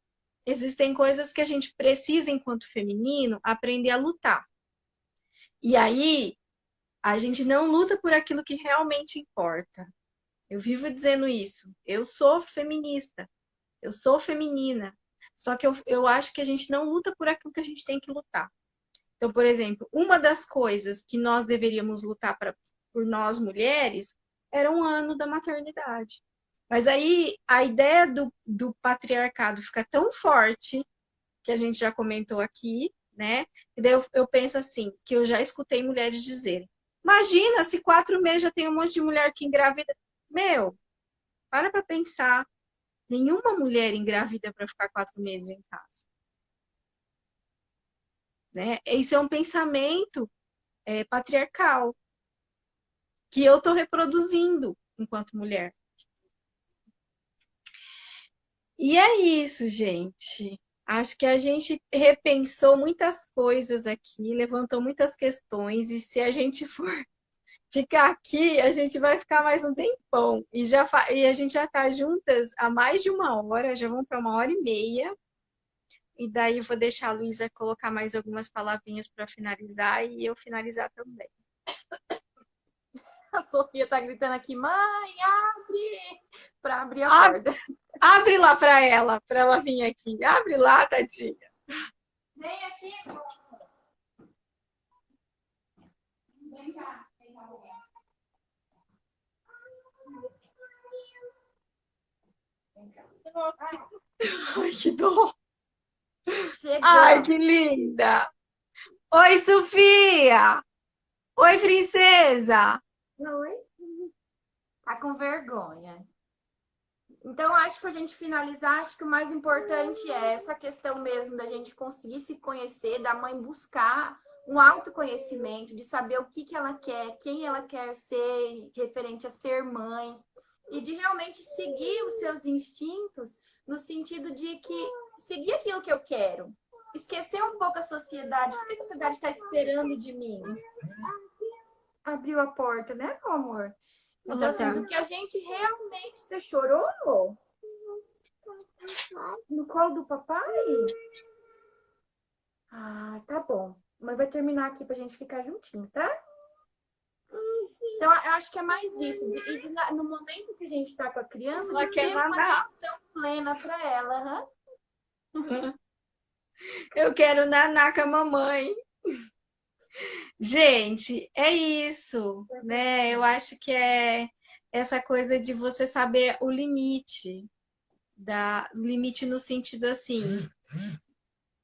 existem coisas que a gente precisa, enquanto feminino, aprender a lutar. E aí, a gente não luta por aquilo que realmente importa. Eu vivo dizendo isso. Eu sou feminista, eu sou feminina. Só que eu acho que a gente não luta por aquilo que a gente tem que lutar. Então, por exemplo, uma das coisas que nós deveríamos lutar por nós mulheres era um ano da maternidade. Mas aí a ideia do patriarcado fica tão forte, que a gente já comentou aqui, né? E daí eu penso assim, que eu já escutei mulheres dizerem: imagina se 4 meses já tem um monte de mulher que engravida. Meu, para pensar. Nenhuma mulher engravida para ficar 4 meses em casa, né? Isso é um pensamento patriarcal que eu estou reproduzindo enquanto mulher. E é isso, gente. Acho que a gente repensou muitas coisas aqui, levantou muitas questões, e se a gente for ficar aqui, a gente vai ficar mais um tempão. E a gente já tá juntas há mais de uma hora, já vão para uma hora e meia. E daí eu vou deixar a Luísa colocar mais algumas palavrinhas para finalizar e eu finalizar também. A Sofia tá gritando aqui, mãe, abre! Pra abrir a Abre, porta. abre lá para ela vir aqui. Abre lá, tadinha. Vem aqui, amor. Vem cá, vem cá. Vem cá. Ai, que dó. Ai, Chegamos. que linda. Oi, Sofia. Oi, princesa. Oi? Tá com vergonha. Então, acho que pra gente finalizar, acho que o mais importante é essa questão mesmo da gente conseguir se conhecer, da mãe buscar um autoconhecimento, de saber o que ela quer, quem ela quer ser, referente a ser mãe, e de realmente seguir os seus instintos no sentido de que seguir aquilo que eu quero. Esquecer um pouco a sociedade. O que a sociedade está esperando de mim? Abriu a porta, né, meu amor? Então, assim, do que a gente realmente... Você chorou? No colo do papai? Ah, tá bom. Mas vai terminar aqui pra gente ficar juntinho, tá? Então, eu acho que é mais isso. No momento que a gente tá com a criança, Ela de quer ter uma nanar. atenção plena pra ela. Eu quero nanar com a mamãe. Gente, é isso, né? Eu acho que é essa coisa de você saber o limite, limite no sentido assim,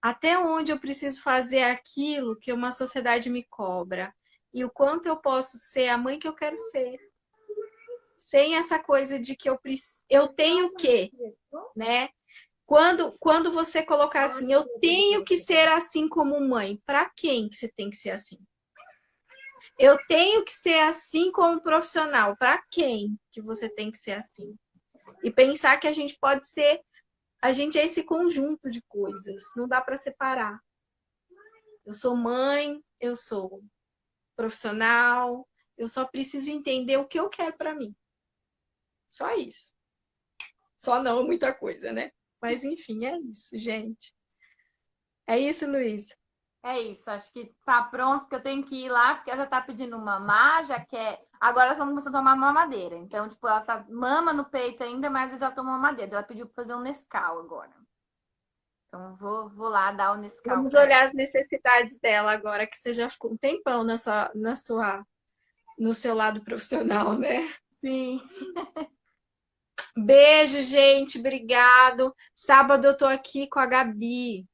até onde eu preciso fazer aquilo que uma sociedade me cobra e o quanto eu posso ser a mãe que eu quero ser, sem essa coisa de que eu tenho que, né? Quando você colocar assim, eu tenho que ser assim como mãe, para quem que você tem que ser assim? Eu tenho que ser assim como profissional. Para quem que você tem que ser assim? E pensar que a gente pode ser, a gente é esse conjunto de coisas. Não dá para separar. Eu sou mãe, eu sou profissional, eu só preciso entender o que eu quero para mim. Só isso. Só não muita coisa, né? Mas enfim, é isso, gente. É isso, Luiz. É isso, acho que tá pronto, porque eu tenho que ir lá, porque ela já tá pedindo mamar, já quer. Agora ela começando a tomar mamadeira. Então, tipo, ela tá mama no peito ainda, mas às vezes ela toma mamadeira. Ela pediu pra fazer um Nescau agora. Então, vou lá dar o Nescau Vamos pra ela. olhar as necessidades dela agora que você já ficou um tempão no seu lado profissional, né? Sim. Beijo, gente. Obrigado. Sábado eu tô aqui com a Gabi.